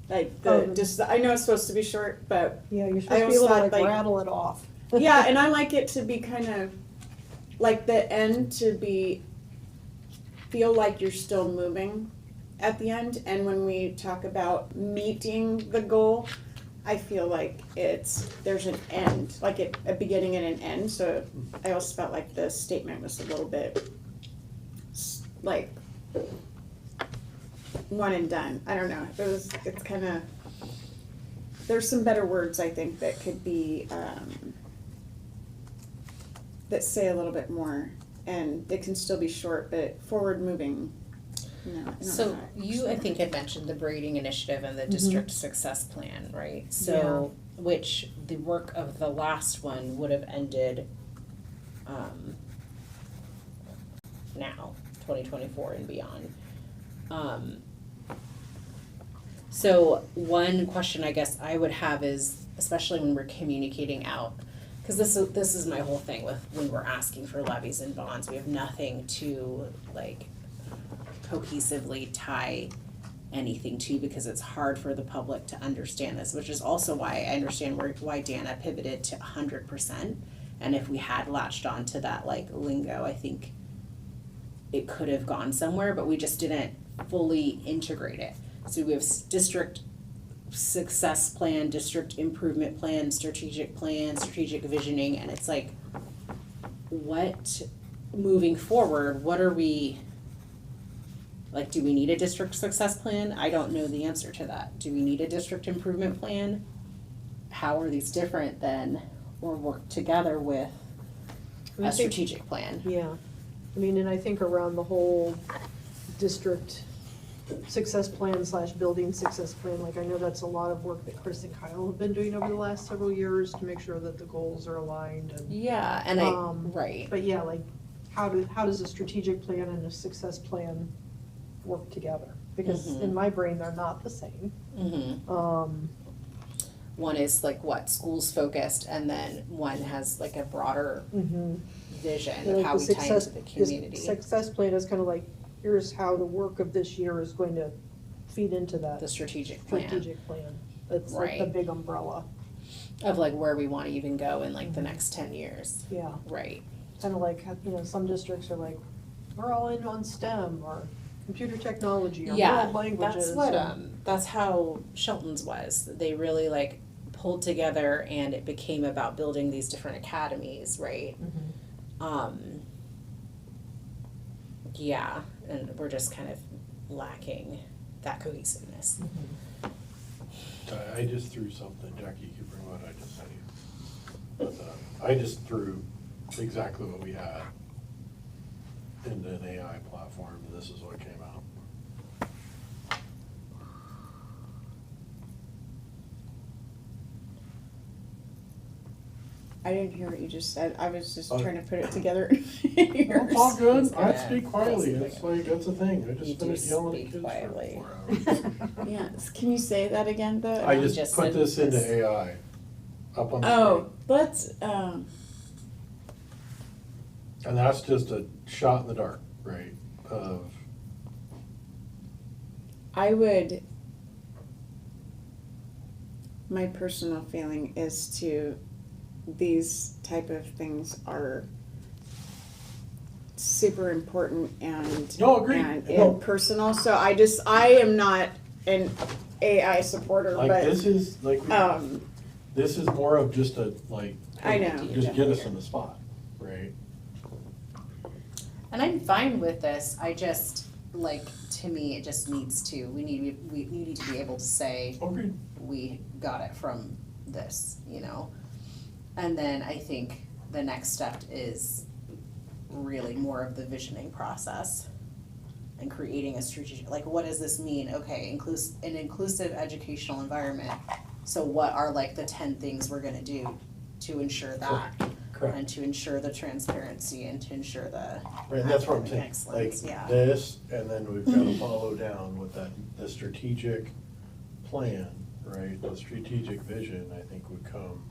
like, Oh, I know it's supposed to be short, but Yeah, you're I supposed to be always able to thought, like like- rattle it off. yeah, and I like it to be kind of, like the end to feel like you're still moving at the end, and when we talk about meeting the goal, I feel like there's an end, like a beginning and an end, so I also felt like the statement was a little bit like one and done, I don't know, it's kinda, there's some better words, I think, that could be, that say a little bit more, and it can still be short, but forward moving, I don't know so how to you, I explain think, it. had mentioned the grading initiative and the district success plan, right? So, which the work of the last one would have ended, now, 2024 and beyond. So one question I guess I would have is, especially when we're communicating out, because this is my whole thing with when we're asking for levies and bonds, we have nothing to like cohesively tie anything to, because it's hard for the public to understand this, which is also why I understand why Dana pivoted to 100%. And if we had latched on to that like lingo, I think it could have gone somewhere, but we just didn't fully integrate it. So we have district success plan, district improvement plan, strategic visioning, and it's like, what, moving forward, what are we, like, do we need a district success plan? I don't know the answer to that. Do we need a district improvement plan? How are these different than, or work together with I a think- strategic plan? Yeah, I mean, and I think around the whole district success plan / building success plan, like I know that's a lot of work that Chris and Kyle have been doing over the last several years to make sure that the goals are aligned and, Yeah, and right. but yeah, like, how does a strategic plan and a success plan work together? Because in my brain, they're not the same. Mm-hmm. One is like what, schools focused, and then one has like a broader vision of Like how the we tie into the this community. Success plan is kind of like, here's how the work of this year is going to feed into that The strategic plan strategic plan. It's like the Right. big umbrella, of like where we wanna even go in like the next 10 years, yeah. right? Kind of like, some districts are like, we're all in on STEM or computer technology or Yeah, world languages. that's what, and- that's how Shelton's was, they really like pulled together and it became about building these different academies, right? Yeah, and we're just kind of lacking that cohesiveness. I just threw something, Jackie, you can bring what I just sent you. But, I just threw exactly what we had into an AI platform, and this is what came out. I didn't hear what you just said. I was just Oh. trying to put it together. It's all good, I Yeah. speak quietly, it's like, that's the thing, I You just do finished yelling at speak kids quietly. for 4 hours. Yes, can you say that again, though? I just just put said this into this. AI, up on the Oh, screen. let's, And that's just a shot in the dark, right, of, I would, my personal feeling is to, these type of things are super important and. No, agreed. And No. personal, so I am not an AI supporter, like, but, this is, like, this is more of just a, like, I hey, know. just get us in the spot, right? And I'm fine with this, I just, like, to me, it just needs to, we need to be able to say, Agreed. we got it from this, you know? And then I think the next step is really more of the visioning process and creating a strategic, like, what does this mean? Okay, an inclusive educational environment. So what are like the 10 things we're gonna do to ensure that? Correct. And to ensure the transparency and to ensure the Right, that's what I'm academic saying, like, excellence, yeah. this, and then we've gotta follow down with that, the strategic plan, right? The strategic vision, I think, would come,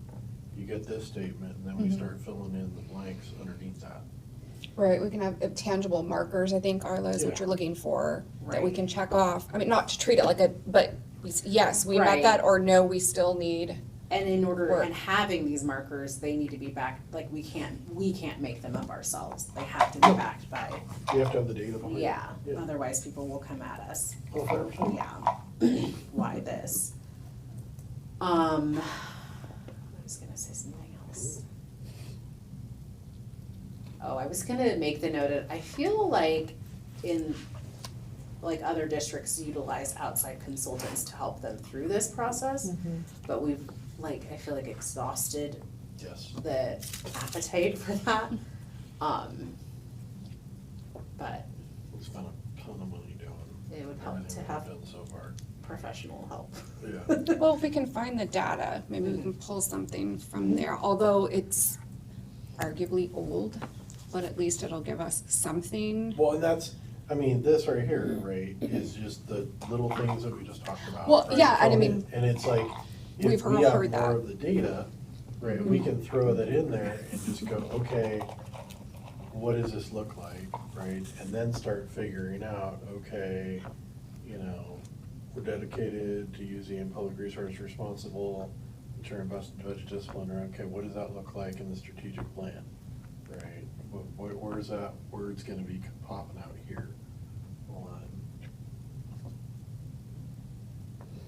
you get this statement, and then we start filling in the blanks underneath that. Right, we can have tangible markers, I think, Arla, is what Yeah. you're looking for, that we Right. can check off. I mean, not to treat it like a, but yes, we met Right. that, or no, we still need. And in order, Work. and having these markers, they need to be backed, like, we can't make them up ourselves. They have to be backed by, You have to have the data behind it. yeah, Yeah. otherwise people will come at us. Oh, 100%. Yeah, why this? I was gonna say something else. Oh, I was gonna make the note of, I feel like in, like, other districts utilize outside consultants to help them through this process. But we've, like, I feel like exhausted Yes. the appetite for that. But We spent a ton of money doing it would help to everything we've have done so far. professional help. Yeah. Well, if we can find the data, maybe we can pull something from there, although it's arguably old, but at least it'll give us something. Well, and that's, I mean, this right here, right, is just the little things that we just talked about. Well, right? yeah, and I So, mean, and it's like, we've if we have heard more that. of the data, right, we can throw that in there and just go, okay, what does this look like, right? And then start figuring out, okay, you know, we're dedicated to using public resource responsible, ensuring best budget discipline, or, okay, what does that look like in the strategic plan, right? Where's that word's gonna be popping out here?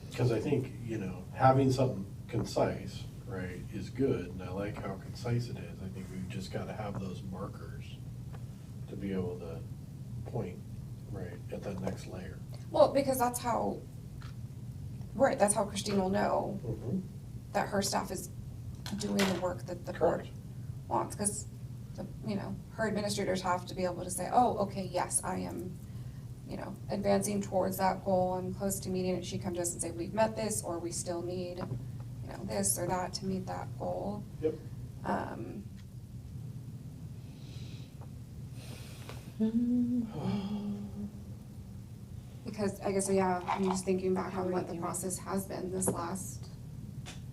Because I think, you know, having something concise, right, is good, and I like how concise it is. I think we've just gotta have those markers to be able to point, right, at that next layer. Well, because that's how, right, that's how Christine will know Mm-hmm. that her staff is doing the work that the board Correct. wants, because, you know, her administrators have to be able to say, oh, okay, yes, I am, you know, advancing towards that goal, I'm close to meeting it. She comes to us and say, we've met this, or we still need, you know, this or that to meet that goal. Yep. Because I guess, yeah, I'm just thinking back on what the process has been this last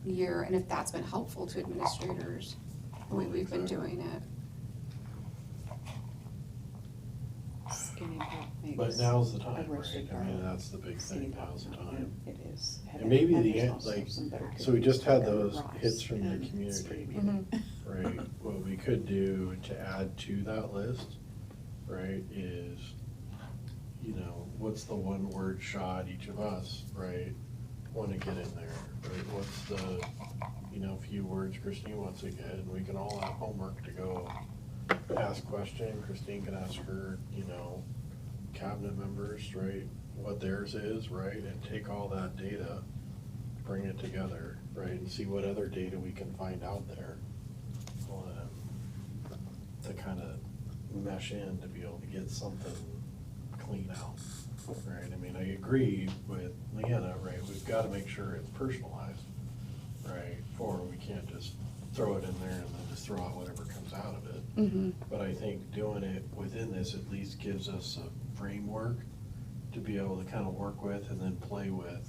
year, and if that's been helpful to administrators, the way we've been doing it. Skinny Pop makes But now's the a time, right? roasted I mean, garlic that's the big skinny thing, pop. now's the time. It is. And maybe And the there's end, also like, some butter so we just had cookies those and rice, hits from the and it's pretty community. good. Right, what we could do to add to that list, right, is, you know, what's the one word shot each of us, right, wanna get in there, right? What's the, you know, few words Christine wants to get, and we can all have homework to go ask question, Christine can ask her, you know, cabinet members, right, what theirs is, right, and take all that data, bring it together, right, and see what other data we can find out there. To kind of mesh in to be able to get something clean out, right? I mean, I agree with Leanna, right, we've got to make sure it's personalized, right? For we can't just throw it in there and then just throw out whatever comes out of it. Mm-hmm. But I think doing it within this at least gives us a framework to be able to kind of work with and then play with,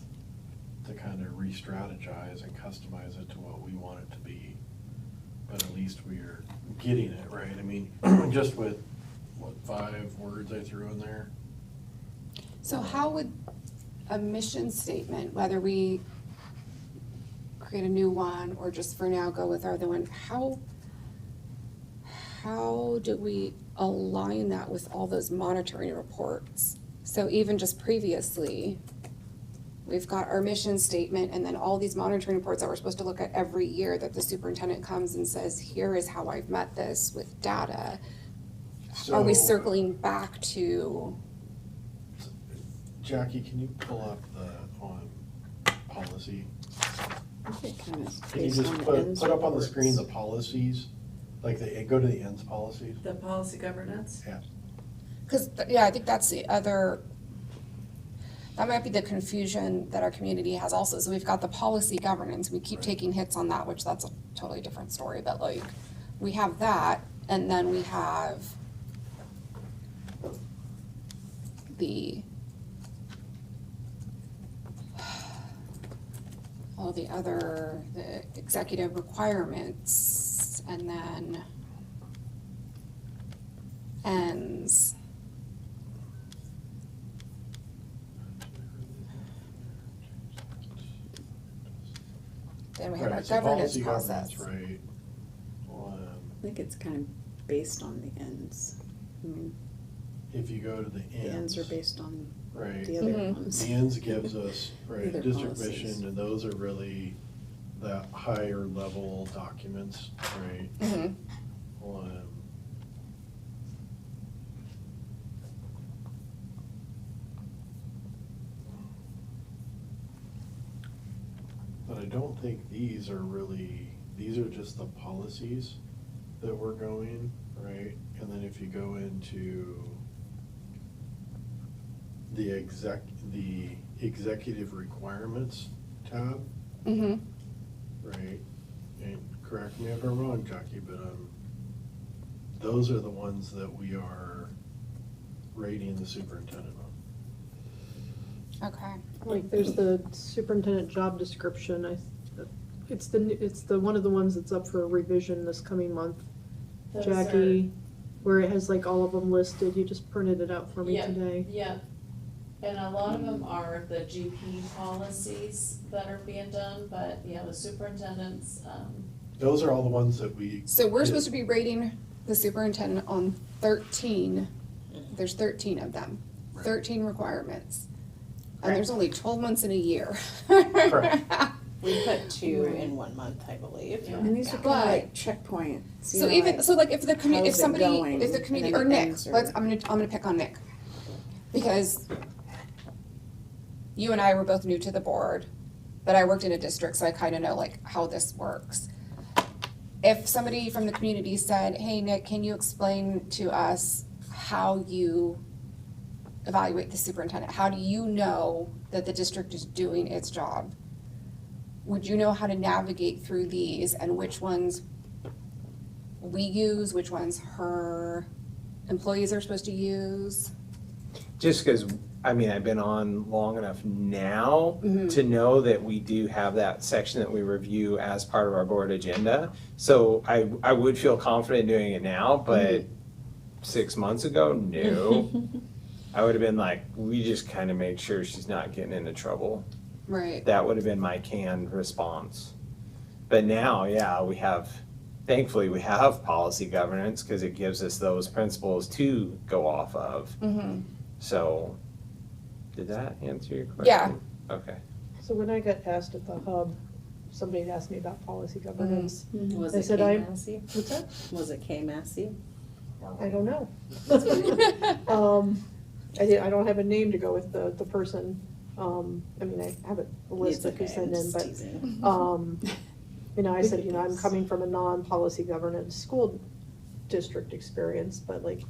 to kind of re-strategize and customize it to what we want it to be. But at least we're getting it, right? I mean, just with, what, 5 words I threw in there? So how would a mission statement, whether we create a new one or just for now go with our other one, how do we align that with all those monitoring reports? So even just previously, we've got our mission statement and then all these monitoring reports that we're supposed to look at every year that the superintendent comes and says, here is how I've met this with data. Are we So- circling back to, Jackie, can you pull up the, on policy? I think it kind of is Can you based just on the put ends up on the reports. screen the policies? Like, go to the ends policies? The policy governance? Yeah. because, yeah, I think that's the other, that might be the confusion that our community has also. So we've got the policy governance, we keep Right. taking hits on that, which that's a totally different story, but like, we have that, and then we have the all the other, the executive requirements, and then ends. Then we have our Right, so governance policy process. Right. I think it's kind of based on the ends. I mean, If you go to the the ends are based on right. the other Mhm. ones. The ends gives us, right, Either district policies. mission, and those are really the higher level documents, right? Mhm. But I don't think these are really, these are just the policies that we're going, right? And then if you go into the executive requirements tab, Mhm. right? And correct me if I'm wrong, Jackie, but those are the ones that we are rating the superintendent on. Okay. Like, there's the superintendent job description, it's the, one of the ones that's up for revision this coming month. Those Jackie, where it has like all of them listed, you just printed it out for me Yeah. today. Yeah, and a lot of them are the GP policies that are being done, but yeah, the superintendent's, Those are all the ones that we. So we're supposed to be rating the superintendent on 13, there's 13 of them, Right. 13 requirements. And Correct. there's only 12 months in a year. Correct. We put 2 Right. in 1 month, I believe. Yeah. And these are Yeah. kind of like checkpoints. you So know, even, like- so like if the community, if how's it somebody, going? if the And community, then or the Nick, things are- I'm gonna pick on Nick. Because you and I were both new to the board, but I worked in a district, so I kind of know like how this works. If somebody from the community said, hey, Nick, can you explain to us how you evaluate the superintendent? How do you know that the district is doing its job? Would you know how to navigate through these and which ones we use, which ones her employees are supposed to use? Just because, I mean, I've been on long enough now to know that we do have that section that we review as part of our board agenda. So I would feel confident doing it now, but 6 months ago, no. I would have been like, we just kind of make sure she's not getting into trouble. Right. That would have been my canned response. But now, yeah, thankfully, we have policy governance because it gives us those principles to go off of. Mm-hmm. So, did that answer your question? Yeah. Okay. So when I got asked at the hub, somebody had asked me about policy governance. Was I it said K I- Massey? What's that? Was it K Massey? I don't know. I don't have a name to go with the person I mean, I have a list It's I could okay, send I'm in, just but, teasing. I said, I'm coming from a non-policy governance school district experience, but like,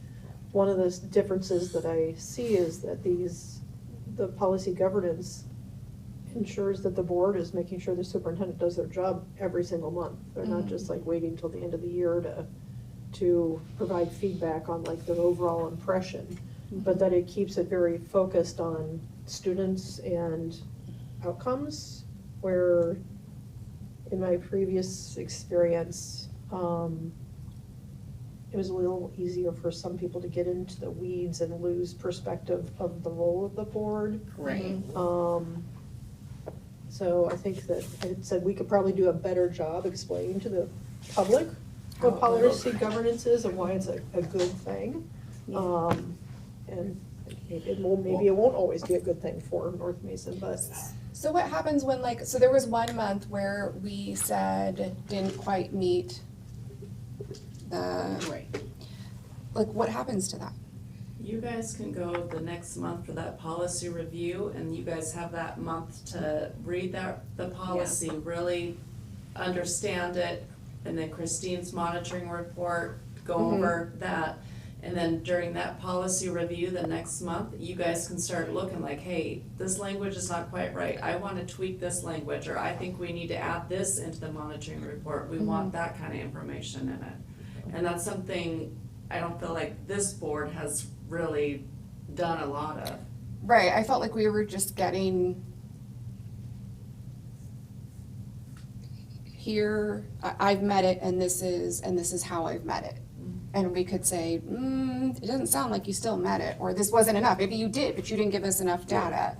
one of the differences that I see is that the policy governance ensures that the board is making sure the superintendent does their job every single month. They're not just like waiting till the end of the year to provide feedback on like their overall impression, but that it keeps it very focused on students and outcomes, where in my previous experience, it was a little easier for some people to get into the weeds and lose perspective of the role of the board. Right. So I think that it said we could probably do a better job explaining to the public what policy governance is and why it's a good thing. And maybe it won't always be a good thing for North Mason, but So what happens when so there was 1 month where we said didn't quite meet the, Right. what happens to that? You guys can go the next month for that policy review, and you guys have that month to read the policy, really understand it, and then Christine's monitoring report, go over that. And then during that policy review the next month, you guys can start looking like, hey, this language is not quite right, I wanna tweak this language, or I think we need to add this into the monitoring report, we want that kind of information in it. And that's something I don't feel like this board has really done a lot of. Right, I felt like we were just getting here, I've met it and this is how I've met it. And we could say, it doesn't sound like you still met it, or this wasn't enough, maybe you did, but you didn't give us enough data.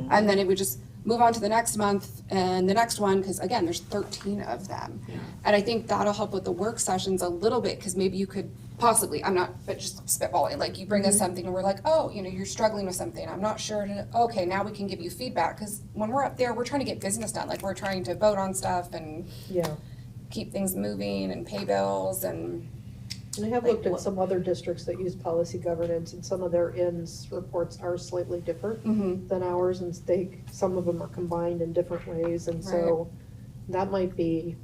And then it would just move on to the next month and the next one, because again, there's 13 of them. Yeah. And I think that'll help with the work sessions a little bit, because maybe you could possibly, but just spitballing, like you bring us something and we're like, oh, you're struggling with something, I'm not sure, okay, now we can give you feedback, because when we're up there, we're trying to get business done, like we're trying to vote on stuff and yeah. keep things moving and pay bills and. And I have looked at some other districts that use policy governance, and some of their ends reports are slightly different than ours, and some of them are combined in different ways, and so that might be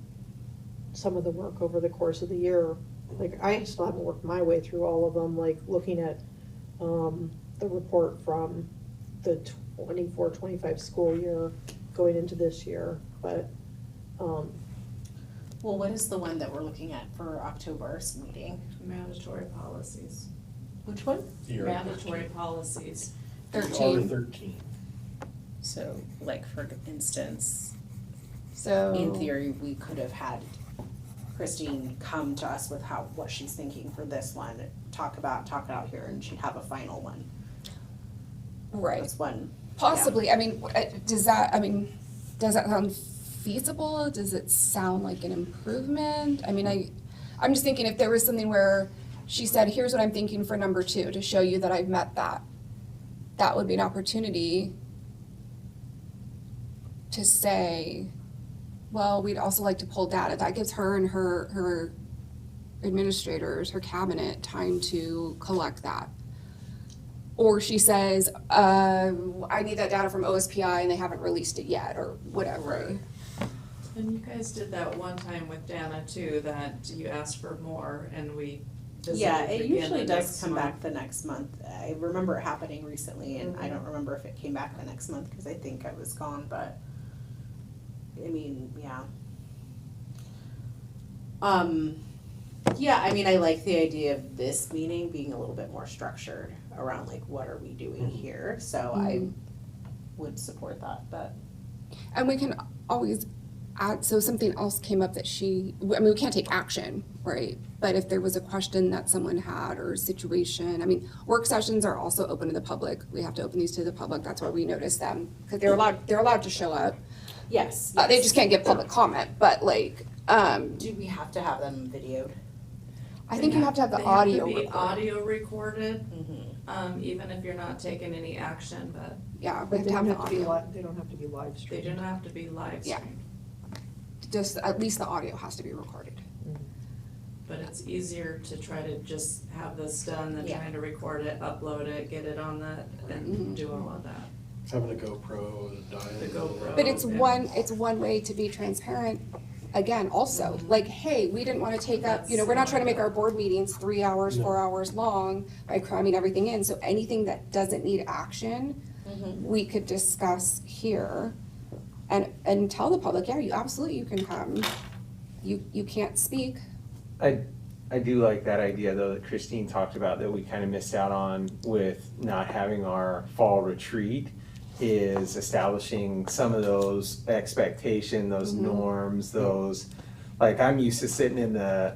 some of the work over the course of the year. Like, I still haven't worked my way through all of them, like looking at the report from the 24-25 school year going into this year, but Well, what is the one that we're looking at for October's meeting? Mandatory policies. Which one? You're at Mandatory policies. 13. 13. So, like, for instance, So. in theory, we could have had Christine come to us with what she's thinking for this one, talk it out here, and she'd have a final one. Right. That's one. Possibly, I mean, does that sound feasible? Does it sound like an improvement? I mean, I'm just thinking if there was something where she said, here's what I'm thinking for number 2, to show you that I've met that. That would be an opportunity to say, well, we'd also like to pull data. That gives her and her administrators, her cabinet, time to collect that. Or she says, I need that data from OSPI and they haven't released it yet, or whatever. And you guys did that one time with Dana too, that you asked for more and we Yeah, visited it again usually the does next come month. back the next month. I remember it happening recently, and I don't remember if it came back the next month, because I think I was gone, but, I mean, yeah. Yeah, I mean, I like the idea of this meeting being a little bit more structured around, like, what are we doing here? So I would support that, but. And we can always add, so something else came up that we can't take action, right? But if there was a question that someone had or a situation, I mean, work sessions are also open to the public. We have to open these to the public, that's why we notice them, because they're allowed to show up. Yes. They just can't give public comment, but Do we have to have them videoed? I think you have to have the They audio have to be recorded. audio recorded, Mm-hmm. even if you're not taking any action, but Yeah, we but have they to have don't the have to be audio. they don't have to be live they streamed. do not have to be live Yeah. streamed. Just, at least the audio has to be recorded. But it's easier to try to just have this done than Yeah. trying to record it, upload it, get it on and do all of that. Having a GoPro, a dial. The GoPro. But it's Yeah. one way to be transparent, again, also, like, hey, we didn't wanna take up, we're not trying to make our board meetings 3 hours, No. 4 hours long by cramming everything in, so anything that doesn't need action, we could discuss here and tell the public, yeah, you absolutely, you can come. You can't speak. I do like that idea though that Christine talked about that we kind of missed out on with not having our fall retreat is establishing some of those expectation, those norms, those, like I'm used to sitting in the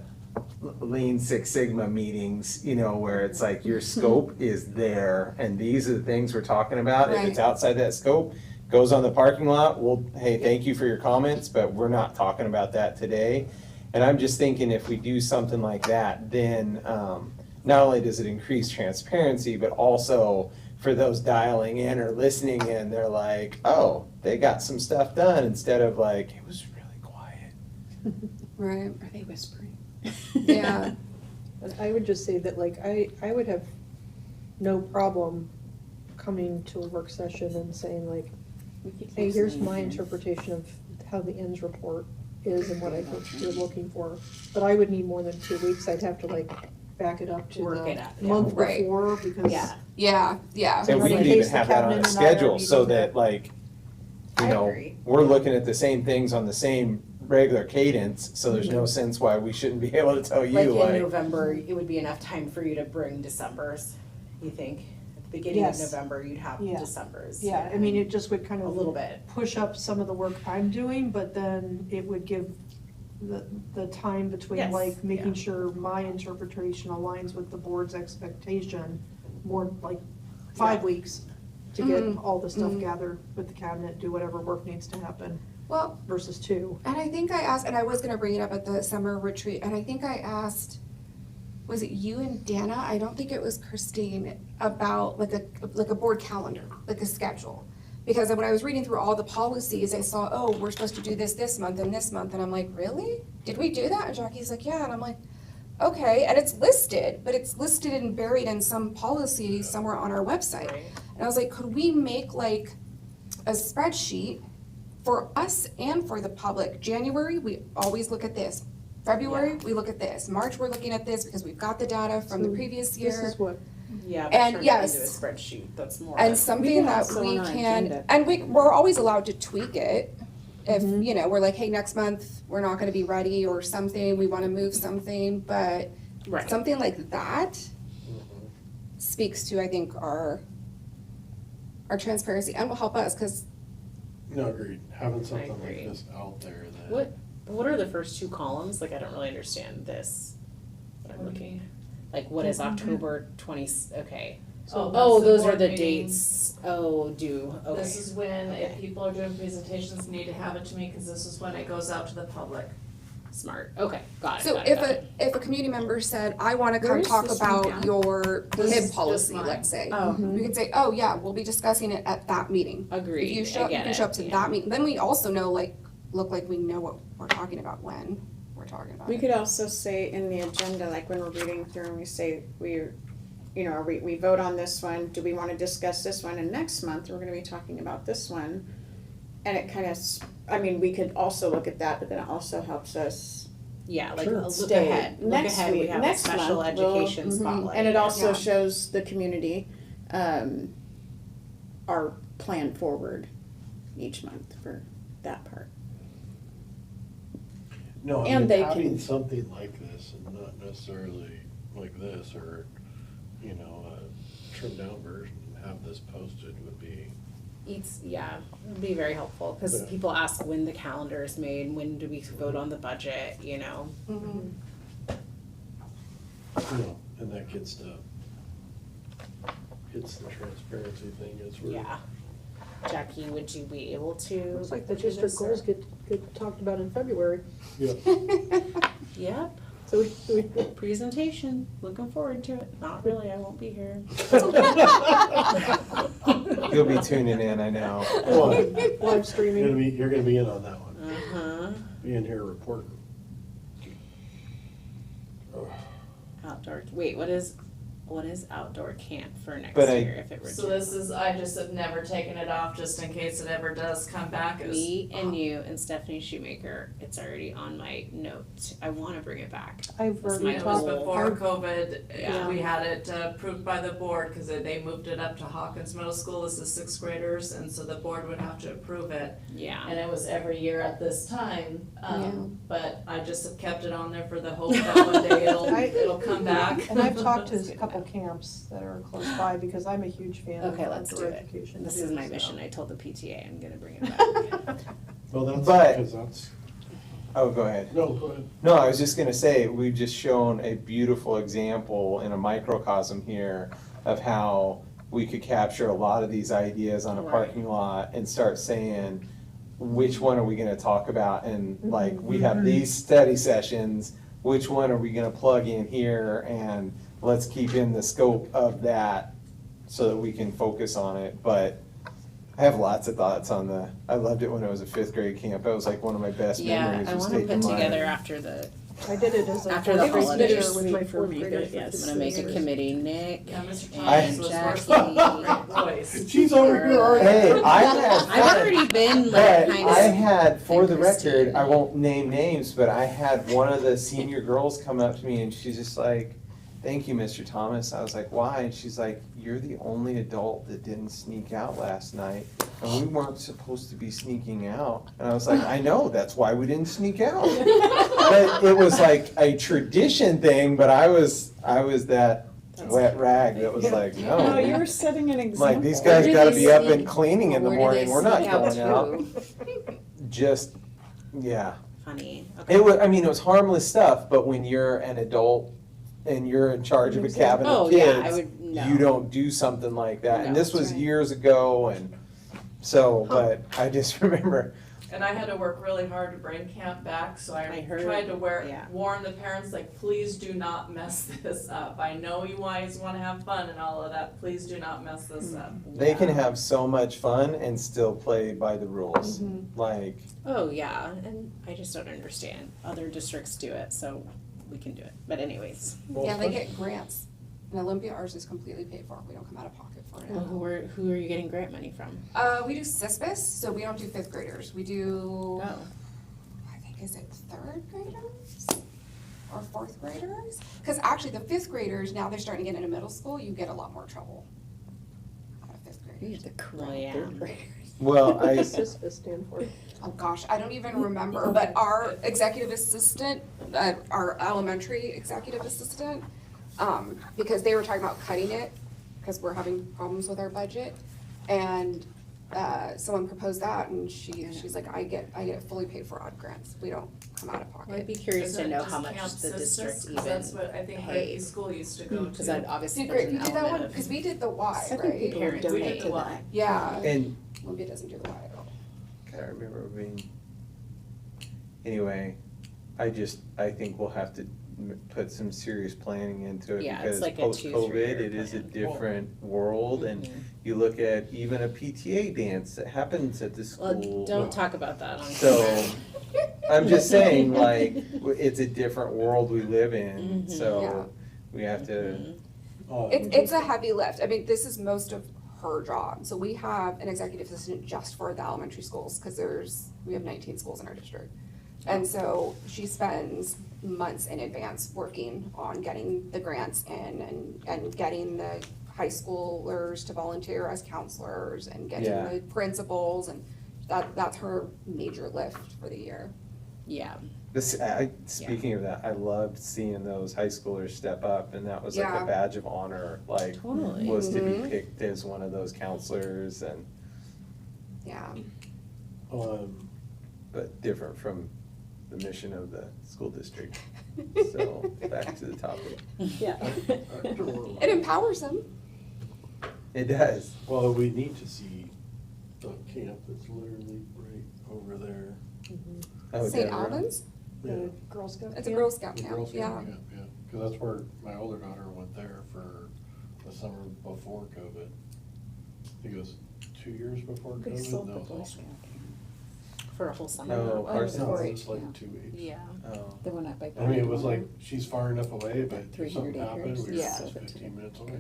Lean Six Sigma meetings, where it's like your scope is there and these are the things we're talking about. If it's Right. outside that scope, goes on the parking lot, well, hey, thank you for your comments, but we're not talking about that today. And I'm just thinking if we do something like that, then not only does it increase transparency, but also for those dialing in or listening in, they're like, oh, they got some stuff done instead of like, it was really quiet. Right. Are they whispering? Yeah. But I would just say that like, I would have no problem coming to a work session and saying like, hey, here's my interpretation of how the ends report is and what I think you're looking for. But I would need more than 2 weeks, I'd have to like back it up to Work it the up, yeah. month Right. before, because. Yeah. Yeah. And we Just could in even case the have that on a cabinet and I schedule already so know that that. like, I agree. we're looking at the same things on the same regular cadence, so there's no sense why we shouldn't be able to tell Like you in like, November, it would be enough time for you to bring December's, you think? At the beginning of Yes. November, you'd have Yeah. December's. Yeah, I mean, it just would kind A of little bit. push up some of the work I'm doing, but then it would give the time between Yes, like making yeah. sure my interpretation aligns with the board's expectation, more like 5 weeks to get Mhm. all the stuff Mhm. gathered with the cabinet, do whatever work needs to happen, Well, versus 2. and I think I asked, and I was gonna bring it up at the summer retreat, and I think I asked, was it you and Dana? I don't think it was Christine, about like a board calendar, like a schedule. Because when I was reading through all the policies, I saw, oh, we're supposed to do this month, and I'm like, really? Did we do that? And Jackie's like, yeah, and I'm like, okay, and it's listed, but it's listed and buried in some policy somewhere on our website. Right. And I was like, could we make like a spreadsheet for us and for the public? January, we always look at this. February, we look at this. March, we're looking at this because we've got the data from the So previous This year. is what, Yeah, but And turn it yes. into a spreadsheet, that's more. And of- something can that also we on our can, agenda. and we're always allowed to tweak it. If, Mhm. we're like, hey, next month, we're not gonna be ready or something, we wanna move something, but Right. something like that speaks to, I think, our transparency and will help us, cause No, agreed, having something agree. like this out there that. What are the first two columns? Like, I don't really understand this. What I'm looking, like, what is October 20, okay. So Oh, that's the those are board the meeting. dates, okay. This is when, if Okay. people are doing presentations, need to have it to me, cause this is when it goes out to the public. Smart, okay, got it, so got it, got it. if a community member said, I wanna Where come is talk this one about at? your This- HIB this policy, line. let's say. Oh, We could say, oh yeah, we'll be discussing it at that meeting. If agreed, you I show, you get can it, show up to yeah. that meeting, then we also know, like, look like we know what we're talking about when we're talking about We it. could also say in the agenda, like when we're reading through and we say, we vote on this one, do we wanna discuss this one? And next month, we're gonna be talking about this one. And it kind of, we could also look at that, but then it also helps us Yeah, like, Sure. look stay. ahead, look Next ahead, we week- have a next special month, we'll- education mhm. spotlight. And it also Yeah. shows the community, our plan forward each month for that part. No, I And mean, they having can- something like this and not necessarily like this or, a trimmed down version, have this posted would be, It'd be very helpful, cause Yeah. people ask when the calendar is made, when do we vote on the budget, Mhm. and that gets the transparency thing as we're. yeah. Jackie, would you be able to? looks like the do district this, or- goals get talked about in February, Yeah, Yep, so we presentation, looking forward to it, not really, I won't be here. you'll be tuning in, I know. live You're streaming. gonna be in on that one, Uh-huh, be in here reporting. outdoor, wait, what is what is outdoor camp for next But I- year if it So returns? this is, I just have never taken it off just in case it ever does come back. It was- Me and you and Stephanie Shoemaker, it's already on my note. I wanna bring it back. I've That's already my It was talked, before I've- COVID, Yeah. we had it approved by the board, cause they moved it up to Hawkins Middle School, this is sixth graders, and so the board would have to approve it. Yeah. And it was every year at this time, Yeah. but I just have kept it on there for the hope that one day it'll come back. and I've talked to That's a good couple to camps that are close by, because I'm a huge fan of Okay, let's outdoor do it. education. This too, is my so. mission. I told the PTA I'm gonna bring it back. Well, that's, But- because that's, Oh, go ahead. no, go ahead. No, I was just gonna say, we've just shown a beautiful example in a microcosm here of how we could capture a lot of these ideas on a Right. parking lot and start saying, which one are we gonna talk about? And like, we have these study sessions, which one are we gonna plug in here? And let's keep in the scope of that so that we can focus on it. But I have lots of thoughts on I loved it when I was a fifth grade camp. That was like one of my best Yeah, memories, I was wanna taking put my. together after the I did it as a After the fourth grade holidays. teacher with my For fourth me, graders. but yes, for I'm gonna make a 15 years. committee, Nick. Yeah, Mr. And Thomas was worth Jackie. great voice. She's over here already. Hey, I had I've fun. already been like But kind I of, had, for the and record, Christine. I won't name names, but I had one of the senior girls come up to me and she's just like, "Thank you, Mr. Thomas." I was like, "Why?" And she's like, "You're the only adult that didn't sneak out last night, and we weren't supposed to be sneaking out." And I was like, "I know, that's why we didn't sneak out." But it was like a tradition thing, but I was that wet rag that was like, No, no. you're setting an example. Like, these guys Where do gotta they be up sneak- and cleaning in the where do morning, they we're not sneak out going out. to? Just, yeah. Funny, okay. It was, I mean, it was harmless stuff, but when you're an adult and you're in charge of a cabin Oh, of yeah, I kids, would, no. you don't do something like that. And No, this was that's right. years ago, and so, but I just remember, And I had to work really hard to bring camp back, so I I heard, tried to yeah. warn the parents, like, please do not mess this up. I know you guys wanna have fun and all of that, please do not mess this up. they can have so much fun and still play by the rules. Like, Oh, yeah, and I just don't understand. Other districts do it, so we can do it. But anyways, Well, Yeah, they especially- get grants. In Olympia, ours is completely paid for. We don't come out of pocket for well, it. who are you getting grant money from? We do CISPIS, so we don't do fifth graders. We do, Oh, I think, is it third graders or fourth graders? Because actually, the fifth graders, now they're starting to get into middle school, you get a lot more trouble out of fifth graders. well, yeah. well, What I, does CISPA stand for? Oh gosh, I don't even remember, but our executive assistant, our elementary executive assistant, because they were talking about cutting it, because we're having problems with our budget, and, someone proposed that, and she's like, I get it fully paid for odd grants, we don't come out of I'd pocket. be curious Is to it know just how much Camp the Sisters? district 'Cause that's even, what I think paid. Reiki School used to go because to. I'd obviously, Did there's great, an you did that one, element of. because we did the Y, I think right? people Parents We donate did to the that. Y. Yeah, and Olympia doesn't do the Y at all. I remember being, anyway, I think we'll have to put some serious planning into it, Yeah, it's because like a 2-3 post-COVID, year it is a plan. different world, and Mhm. you look at even a PTA dance that happens at the school. Well, don't talk about that on. So, camera. I'm just saying, like, it's a different world we live in, Mhm. Yeah. so we have to, Mhm. It's a heavy lift. I mean, this is most of her job. So we have an executive assistant just for the elementary schools, because we have 19 schools in our district. And so she spends months in advance working on getting the grants in and getting the high schoolers to volunteer as counselors and getting Yeah. the principals, and that's her major lift for the year. Yeah, speaking of that, I loved seeing those high schoolers step up, and that was like Yeah. a badge of honor, like, totally. was to be Mhm. picked as one of those counselors, and, Yeah. but different from the mission of the school district. So, back to the topic. Yeah. It empowers them. It does. Well, we need to see the camp that's literally right over there. Oh, St. Deborah. Albans? Yeah, The Girl Scout It's a camp? Girl Scout the camp, Girl Scout yeah. camp, yeah. Because that's where my older daughter went there for the summer before COVID. I think it was 2 years before They COVID. sold That the was Boy awesome. Scout camp. For a whole summer? No, Oh, Parsons. No, for- it's like yeah. 2 weeks. Yeah. Oh. The one up by. I mean, it was like, she's far enough away, but if 300 something happened, acres. we were Yeah. just 15 minutes away.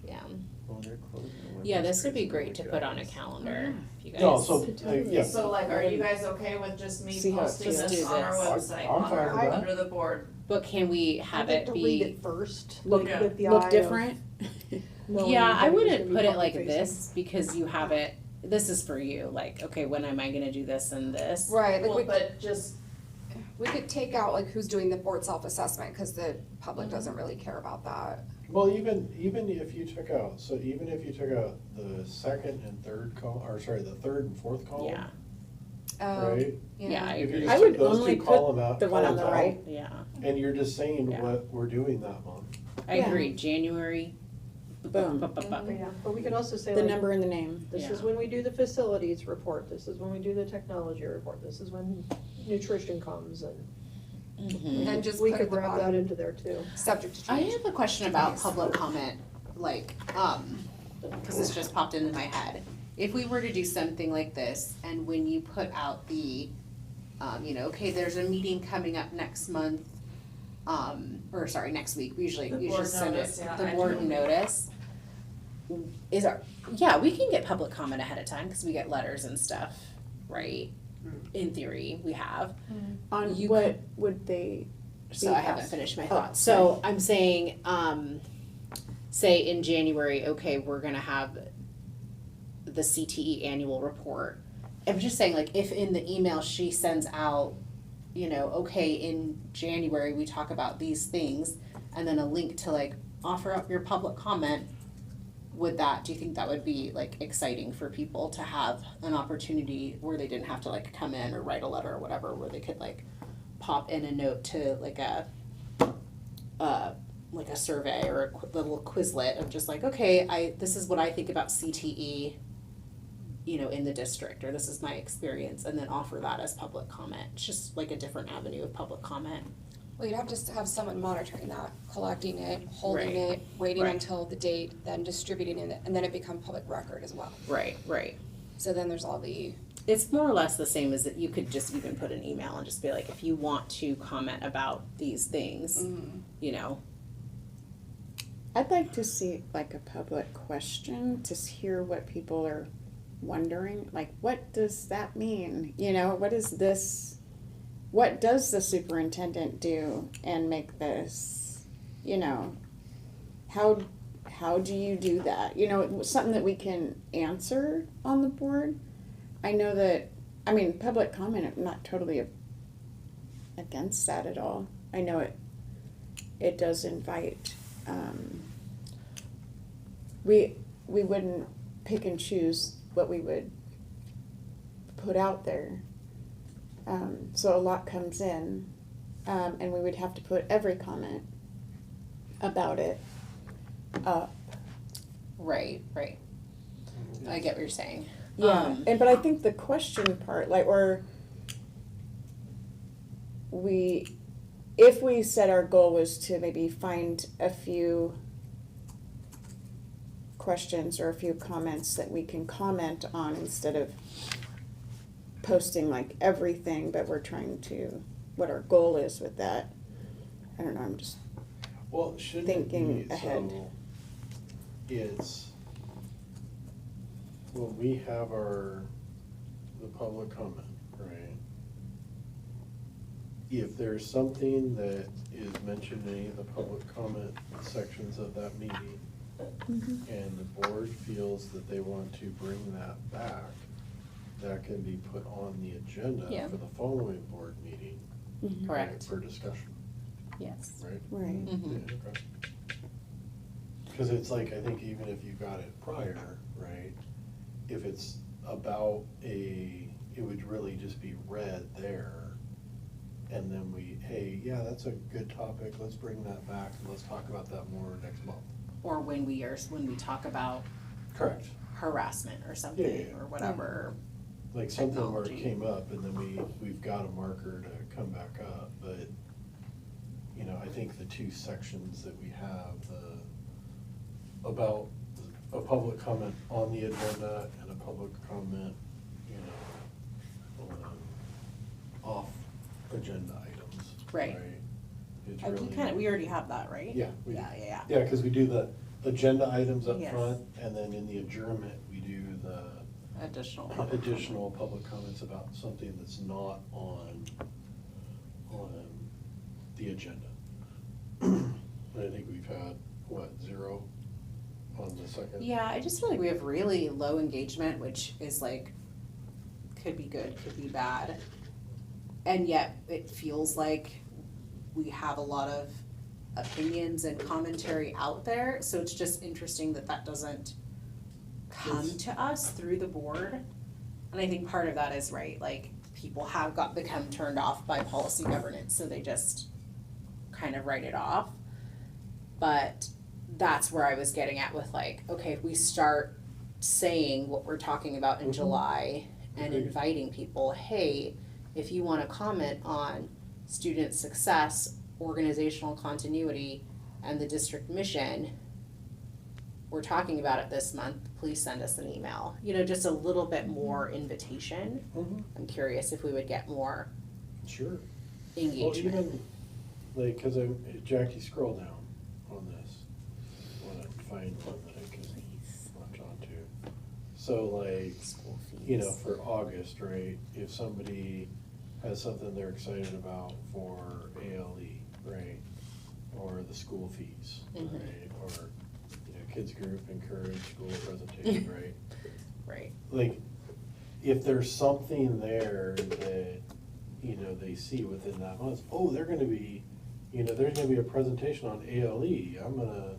Yeah. Well, they're closing the Yeah, windows this would be crazy great to like put on a guys. calendar, if you guys. No, so, yeah. So like, are you guys okay with just me See how it posting feels. this on our Let's do website, this. on I'm fine our, with that. under the board? But can we I'd have like it to read be, it first, look- like with the eye look of different? knowing Yeah, I that it's wouldn't gonna be put it like public-facing. this, because you have it, this is for you, like, okay, when am I gonna do this and this? Right, like Well, we, but just, we could take out like who's doing the board self-assessment, cause the public doesn't really care about that. Well, even if you took out, so even if you took out the second and third the third and fourth column, Yeah, right? yeah, I If you agree. just I would took those only two put columns the one on the out, right. Yeah, And you're just saying Yeah. what we're doing that month. I Yeah. agree, January. Boom. Yeah, but we could also say The like, number and the name. this is Yeah. when we do the facilities report, this is when we do the technology report, this is when nutrition comes, and Mhm. And just we put could at the wrap that bottom, into there too. subject to I change. have a question about public comment, like, cause this just popped into my head. If we were to do something like this, and when you put out the, okay, there's a meeting coming up next month, or sorry, next week, we usually, The you board just send notice, it, yeah, the I board do. notice. Yeah, we can get public comment ahead of time, cause we get letters and stuff, right? In theory, we have. On You what would they, So I haven't Because- finished my oh, thoughts. So I'm saying, say in January, okay, we're gonna have the CTE annual report. I'm just saying, like, if in the email she sends out, okay, in January, we talk about these things, and then a link to like offer up your public comment, do you think that would be like exciting for people to have an opportunity where they didn't have to like come in or write a letter or whatever, where they could like pop in a note to like a survey or a little Quizlet of just like, okay, this is what I think about CTE, in the district, or this is my experience, and then offer that as public comment. It's just like a different avenue of public comment. Well, you'd have to have someone monitoring that, collecting it, holding Right. it, waiting Right. until the date, then distributing it, and then it become public record as well. Right, right. So then there's all the, It's more or less the same as that you could just even put an email and just be like, if you want to comment about these things, I'd like to see like a public question, to hear what people are wondering, like, what does that mean? What is this, what does the superintendent do and make this, how do you do that? Something that we can answer on the board. I know that, public comment, I'm not totally against that at all. I know it does invite, we wouldn't pick and choose what we would put out there. So a lot comes in, and we would have to put every comment about it up. right, right. I get what you're saying. Yeah, but I think the question part, like, if we said our goal was to maybe find a few questions or a few comments that we can comment on instead of posting like everything, but we're trying to, what our goal is with that. I don't know, I'm just, Well, shouldn't it Thinking be, ahead. so it's, when we have the public comment, right? If there's something that is mentioned in any of the public comment sections of that meeting, and the board feels that they want to bring that back, that can be put on the agenda Yeah. for the following board meeting. right, Correct. For discussion, Yes. right? right. Mhm. Yeah, okay. Cause it's like, I think even if you got it prior, right, if it's about it would really just be read there. And then hey, yeah, that's a good topic, let's bring that back and let's talk about that more next month. Or when we talk about Correct. harassment or something, Yeah, yeah. or whatever. Like something where it Technology. came up and then we've got a marker to come back up, but, I think the two sections that we have, about a public comment on the agenda and a public comment, agenda items. Right. It's We really. kinda, we already have that, right? Yeah, we do. Yeah. Yeah, cause we do the agenda items up Yes. front, and then in the adjournment, we do the Additional. additional public comments about something that's not on the agenda. I think we've had, what, 0 on the second? Yeah, I just feel like we have really low engagement, which is like, could be good, could be bad. And yet it feels like we have a lot of opinions and commentary out there, so it's just interesting that that doesn't come to us through the board. And I think part of that is right, like, people have become turned off by policy governance, so they just kind of write it off. But that's where I was getting at with like, okay, if we start saying what we're talking about in Mhm. July and Agreed. inviting people, hey, if you wanna comment on student success, organizational continuity, and the district mission, we're talking about it this month, please send us an email. You know, just a little bit more invitation. Mhm. I'm curious if we would get more Sure. Well, engagement. even, like, cause Jackie, scroll down on this, I wanna find one that I can latch onto. So like, School fees. you know, for August, right, if somebody has something they're excited about for ALE, right? Or the school fees, Mhm. right? Or, you know, kids group encourage school presentation, right? Right. Like, if there's something there that, you know, they see within that month, oh, they're gonna be, you know, there's gonna be a presentation on ALE, I'm gonna,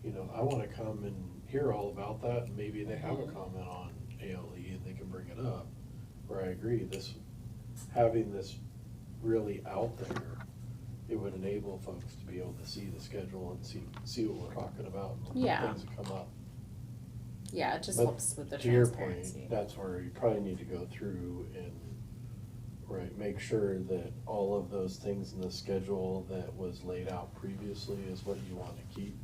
you know, I wanna come and hear all about that, and maybe they have a comment on ALE and they can bring it up. Where I agree, having this really out there, it would enable folks to be able to see the schedule and see what we're talking about, and Yeah. things that come up. Yeah, it just But helps with the to your transparency. point, that's where you probably need to go through and, right, make sure that all of those things in the schedule that was laid out previously is what you want to keep.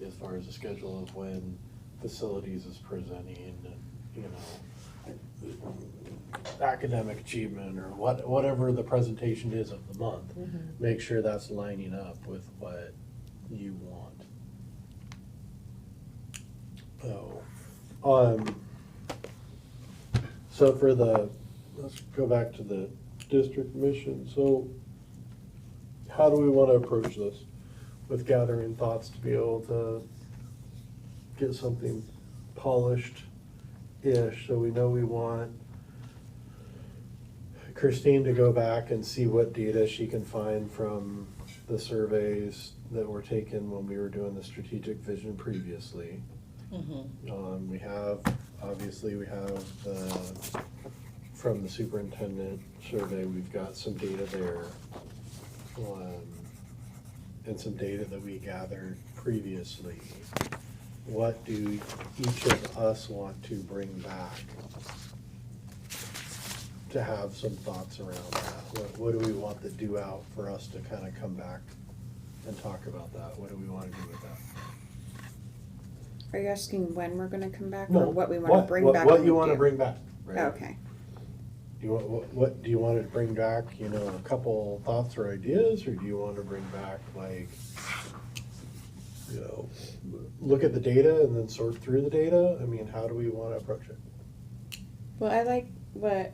As far as the schedule of when facilities is presenting and, you know, academic achievement or whatever the presentation is of the month. Make sure that's lining up with what you want. So for let's go back to the district mission. So how do we want to approach this with gathering thoughts to be able to get something polished-ish? So we know we want Christine to go back and see what data she can find from the surveys that were taken when we were doing the strategic vision previously. Mm-hmm. Obviously, we have from the superintendent survey, we've got some data there. And some data that we gathered previously. What do each of us want to bring back? To have some thoughts around that. What do we want the do out for us to kind of come back and talk about that? What do we want to do with that? Are you asking when we're gonna come back, No, or what we wanna bring back? What when you we wanna do? bring back, right? Okay, Do you want, what, do you want to bring back, you know, a couple thoughts or ideas, or do you want to bring back like, you know, look at the data and then sort through the data? I mean, how do we want to approach it? well, I like what,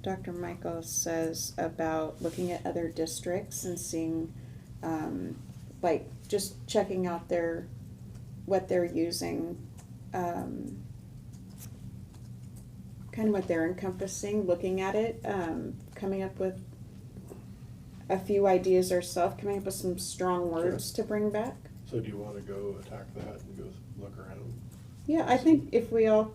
Dr. Michael says about looking at other districts and seeing, like, just checking out what they're using, kind of what they're encompassing, looking at it, coming up with a few ideas ourselves, coming up with some strong words to bring back. So do you want to go attack that and go look around? Yeah, I think if we all,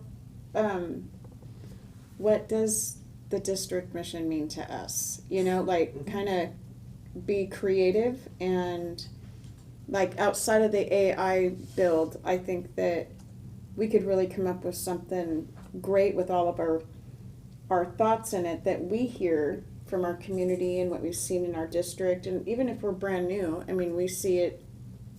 what does the district mission mean to us? You know, like, kind of be creative and, like, outside of the AI build, I think that we could really come up with something great with all of our thoughts in it that we hear from our community and what we've seen in our district. And even if we're brand new, I mean, we see it,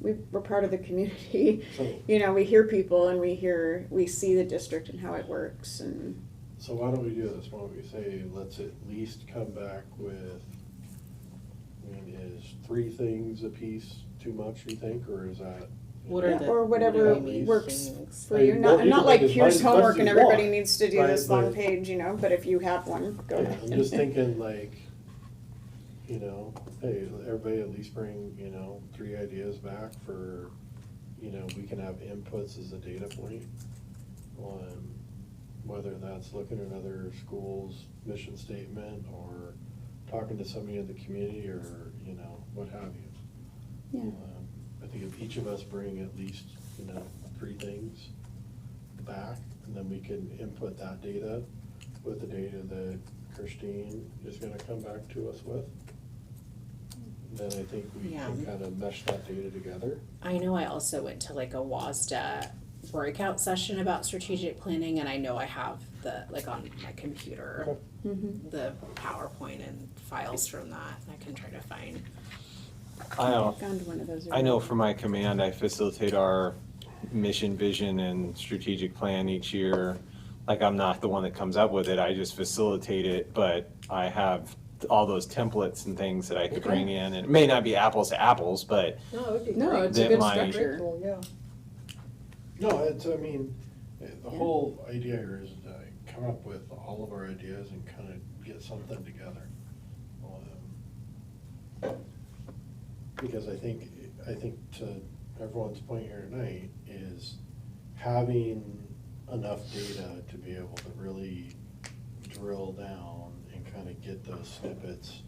we're part of the community. So, You know, we hear people and we see the district and how it works and. So why don't we do this? Why don't we say, let's at least come back with, I mean, is 3 things a piece too much, you think, or is that? What are Yeah, the? or whatever at least works things? for you, Well, not, you not can like make as here's much homework as and you everybody want, needs to do right, this long but- page, you know, but if you have one, go Yeah, ahead. I'm just thinking like, you know, hey, everybody at least bring, 3 ideas back for, we can have inputs as a data point on whether that's looking at other schools' mission statement or talking to somebody in the community or, what have you. Yeah. I think if each of us bring at least, 3 things back, and then we can input that data with the data that Christine is gonna come back to us with. Then I think we Yeah. can kind of mesh that data together. I know I also went to like a WASDA breakout session about strategic planning, and I know I have like on my computer, Mhm. the PowerPoint and files from that, and I can try to find. I know. Found one of those. I know for my command, I facilitate our mission, vision, and strategic plan each year. Like, I'm not the one that comes up with it, I just facilitate it, but I have all those templates and things that I could bring in, and it may not be apples to apples, but No, it would be No, great. it's a That good might- structure. Cool, yeah. No, the whole idea here is to come up with all of our ideas and kind of get something together. Because I think to everyone's point here tonight is having enough data to be able to really drill down and kind of get those snippets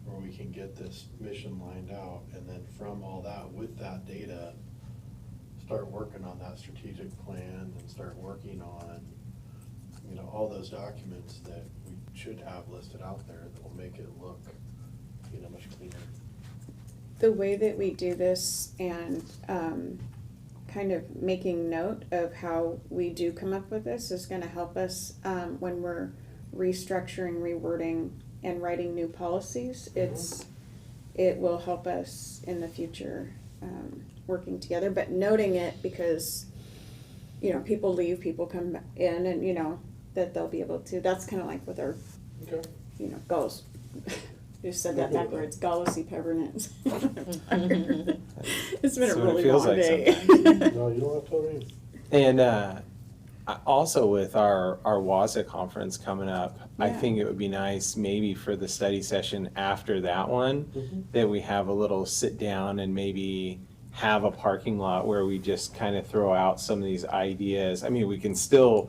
where we can get this mission lined out, and then from all that, with that data, start working on that strategic plan and start working on, all those documents that we should have listed out there that will make it look, much cleaner. The way that we do this and kind of making note of how we do come up with this is gonna help us when we're restructuring, rewording, and writing new policies. It will help us in the future, working together, but noting it because, people leave, people come in and, that they'll be able to, that's kind of like with our, Okay. goals. You said that backwards, Gauzy Peppermint. It's been a That's what it really feels long like day. No, you don't have to tell me. And also with our WASA conference coming up, I Yeah. think it would be nice maybe for the study session after that one, that we have a little sit down and maybe have a parking lot where we just kind of throw out some of these ideas. I mean, we can still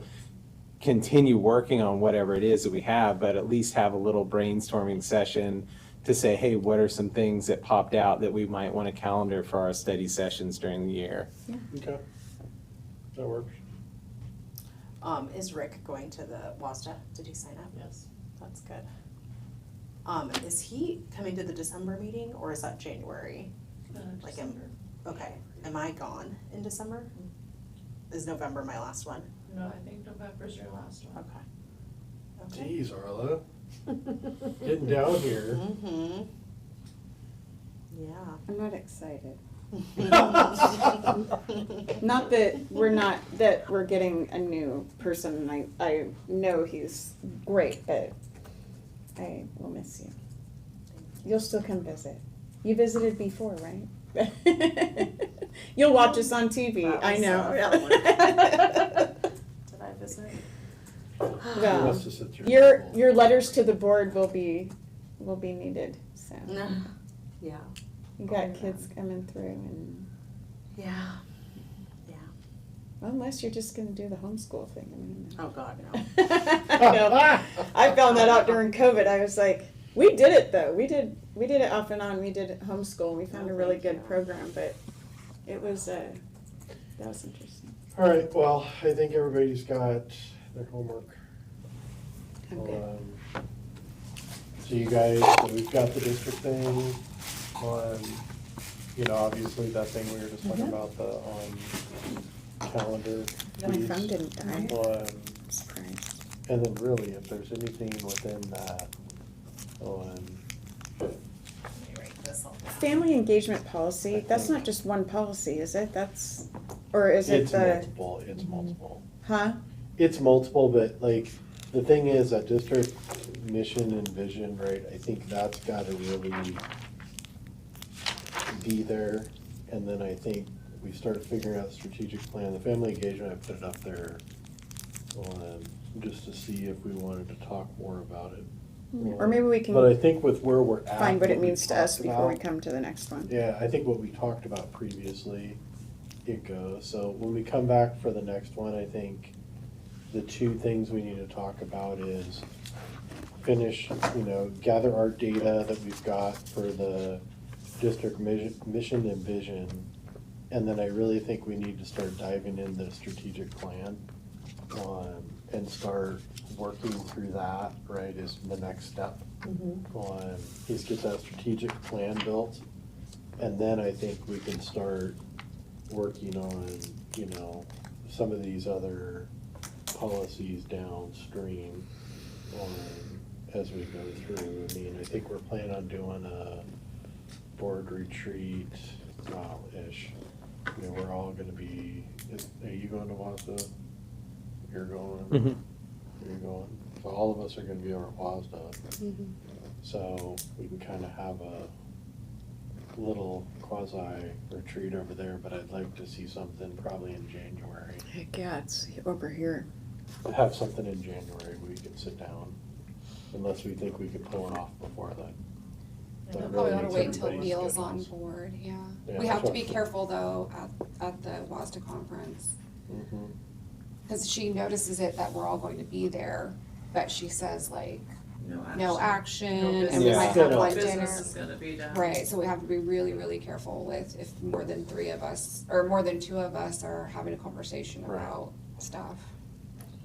continue working on whatever it is that we have, but at least have a little brainstorming session to say, hey, what are some things that popped out that we might want to calendar for our study sessions during the year? Okay. That works. Is Rick going to the WASDA? Did he sign up? Yes. That's good. Is he coming to the December meeting or is that January? Like December. Okay, am I gone in December? Is November my last one? No, I think November's your last one. Okay. Okay. Geez, Arla, getting down here. Mm-hmm. Yeah. I'm not excited. Not that we're getting a new person, and I know he's great, but I will miss you. You'll still come visit. You visited before, right? You'll watch us on TV, That I was, know. Did I visit? He Well, wants to sit through the your letters to the board will be needed, so. Yeah. You got kids coming through and, Yeah. Yeah. well, unless you're just gonna do the homeschool thing, I mean. Oh, God, no. I know. I found that out during COVID. I was like, we did it though. We did it off and on. We did homeschool. We found Oh, a really thank good you. program, but it was, that was interesting. All right, well, I think everybody's got their homework. I'm good. So you guys, so we've got the district thing on, obviously that thing we were just talking Mhm. about, the calendar My piece. phone didn't die. Surprise. And then really, if there's anything within that, Let me write this all down. Family engagement policy, that's not just one policy, is it? Or is it it's the, multiple, huh? It's multiple, but like, the thing is, that district mission and vision, right, I think that's gotta really be there. And then I think we started figuring out the strategic plan, the family engagement, I put it up there just to see if we wanted to talk more about it. Or maybe we But I can think with where we're at. find what it we means to us talked before we about, come to the next one. Yeah, I think what we talked about previously, it goes. So when we come back for the next one, I think the two things we need to talk about is finish, gather our data that we've got for the district mission and vision. And then I really think we need to start diving into the strategic plan, and start working through that, right, is the next step. Is get that strategic plan built. And then I think we can start working on, some of these other policies downstream, as we go through. I mean, I think we're planning on doing a board retreat, ish. We're all gonna be, are you going to WASDA? You're going? Mhm. You're going? So all of us are gonna be over at WASDA. So we can kind of have a little quasi retreat over there, but I'd like to see something probably in January. Heck yeah, it's over here. Have something in January where we can sit down, unless we think we could pull it off before then. That We'll really probably wanna makes wait until everybody's Neil's on schedules. board, yeah. Yeah, We have to be that's what- careful though at the WASDA conference, Mhm. cause she notices it that we're all going to be there, but she says like, No action. no action, No and we business. might Yeah. have No one dinner. Business is gonna be done. Right, so we have to be really, really careful with if more than 3 of us, or more than 2 of us are having a conversation Right. about stuff.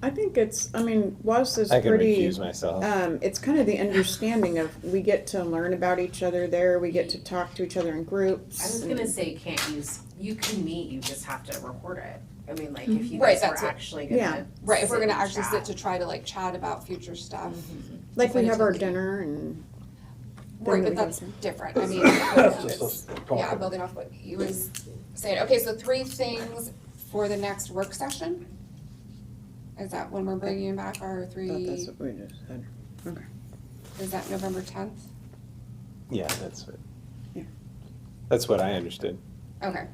I think WASDA's I can pretty, recuse myself. it's kind of the understanding of, we get to learn about each other there, we get to talk to each other in groups. I was and- gonna say, you can meet, you just have to record it. I mean, like, if you Right, guys that's were what- actually Yeah. gonna. Right, if we're sit gonna and actually sit chat. to try to like chat about future stuff. Like we If have our anything- dinner and. Right, we but go that's to- different, I mean, Just us yeah, talking. building off what he was saying. Okay, so 3 things for the next work session? Is that when we're bringing back our I thought that's 3, what we just said. Okay. is that November 10th? Yeah, that's what. Yeah. That's what I understood. Okay,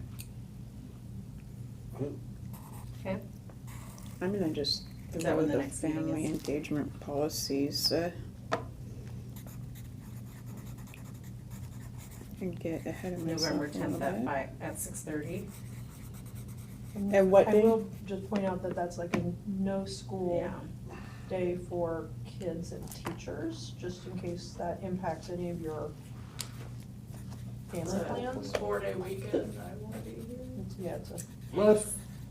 I'm gonna just Is that throw when the the next meeting family is? engagement policies, and get ahead of myself November a little 10th bit. at 6:30. And what I day? will just point out that that's like a no school Yeah. day for kids and teachers, just in case that impacts any of your It's family a plans. 4-day weekend, I won't be here. Yeah, it's a, What?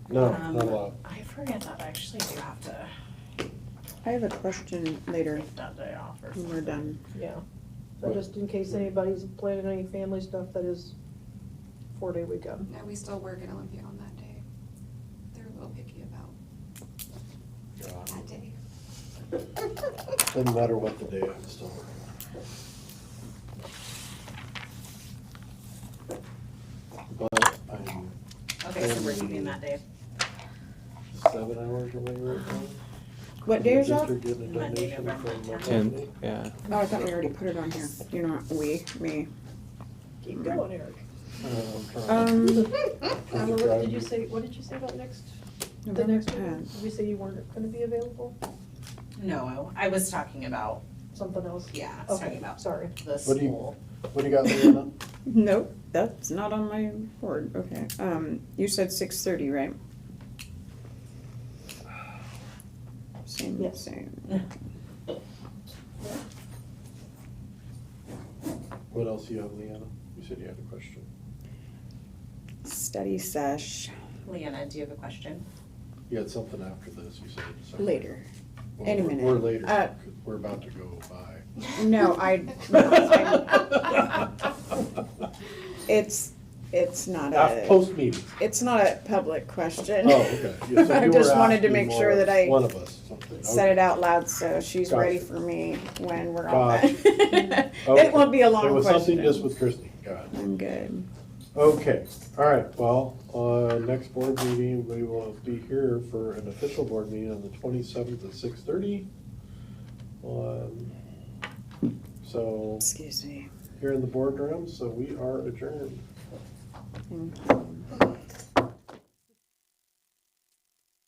No, not allowed. I forget that I actually do have to I have a question later take that day off or when we're something. done. yeah. So just in case anybody's planning any family stuff, that is 4-day weekend. no, we still work at Olympia on that day. They're a little picky about God. that day. Doesn't matter what the day, I'm still working. But I'm Okay, so we're keeping that day. 7 hours away right now. What day is that? District getting a Monday, donation November from my 10th. company. Yeah. Oh, I thought we already put it on here. You know, me. Keep going, Eric. I'm trying. What did you say about next, the November next one? 10th. Did we say you weren't gonna be available? No, I was talking about, Something else? yeah, I was talking Okay, about sorry. the What do you- school. What do you got, Leanna? Nope, that's not on my board. Okay. You said 6:30, right? Same, Yes. same. What else do you have, Leanna? You said you had a question. Study sesh Leanna, do you have a question? You had something after this, you said. so- later. Well, Any we're- minute. We're later, Uh, 'cause we're about to go by. No, it's not Post meeting. it's not a public question. Oh, okay. Yeah, so I you just were wanted to asking make more sure that I One of us, something. said it out loud so she's ready Gotcha. for me when we're all done. Okay. It won't be a long It was question. something just with Christie, got it. I'm good. Okay, all right, well, next board meeting, we will be here for an official board meeting on the 27th at 6:30. So, Excuse me. here in the boardroom, so we are adjourned. Thank you.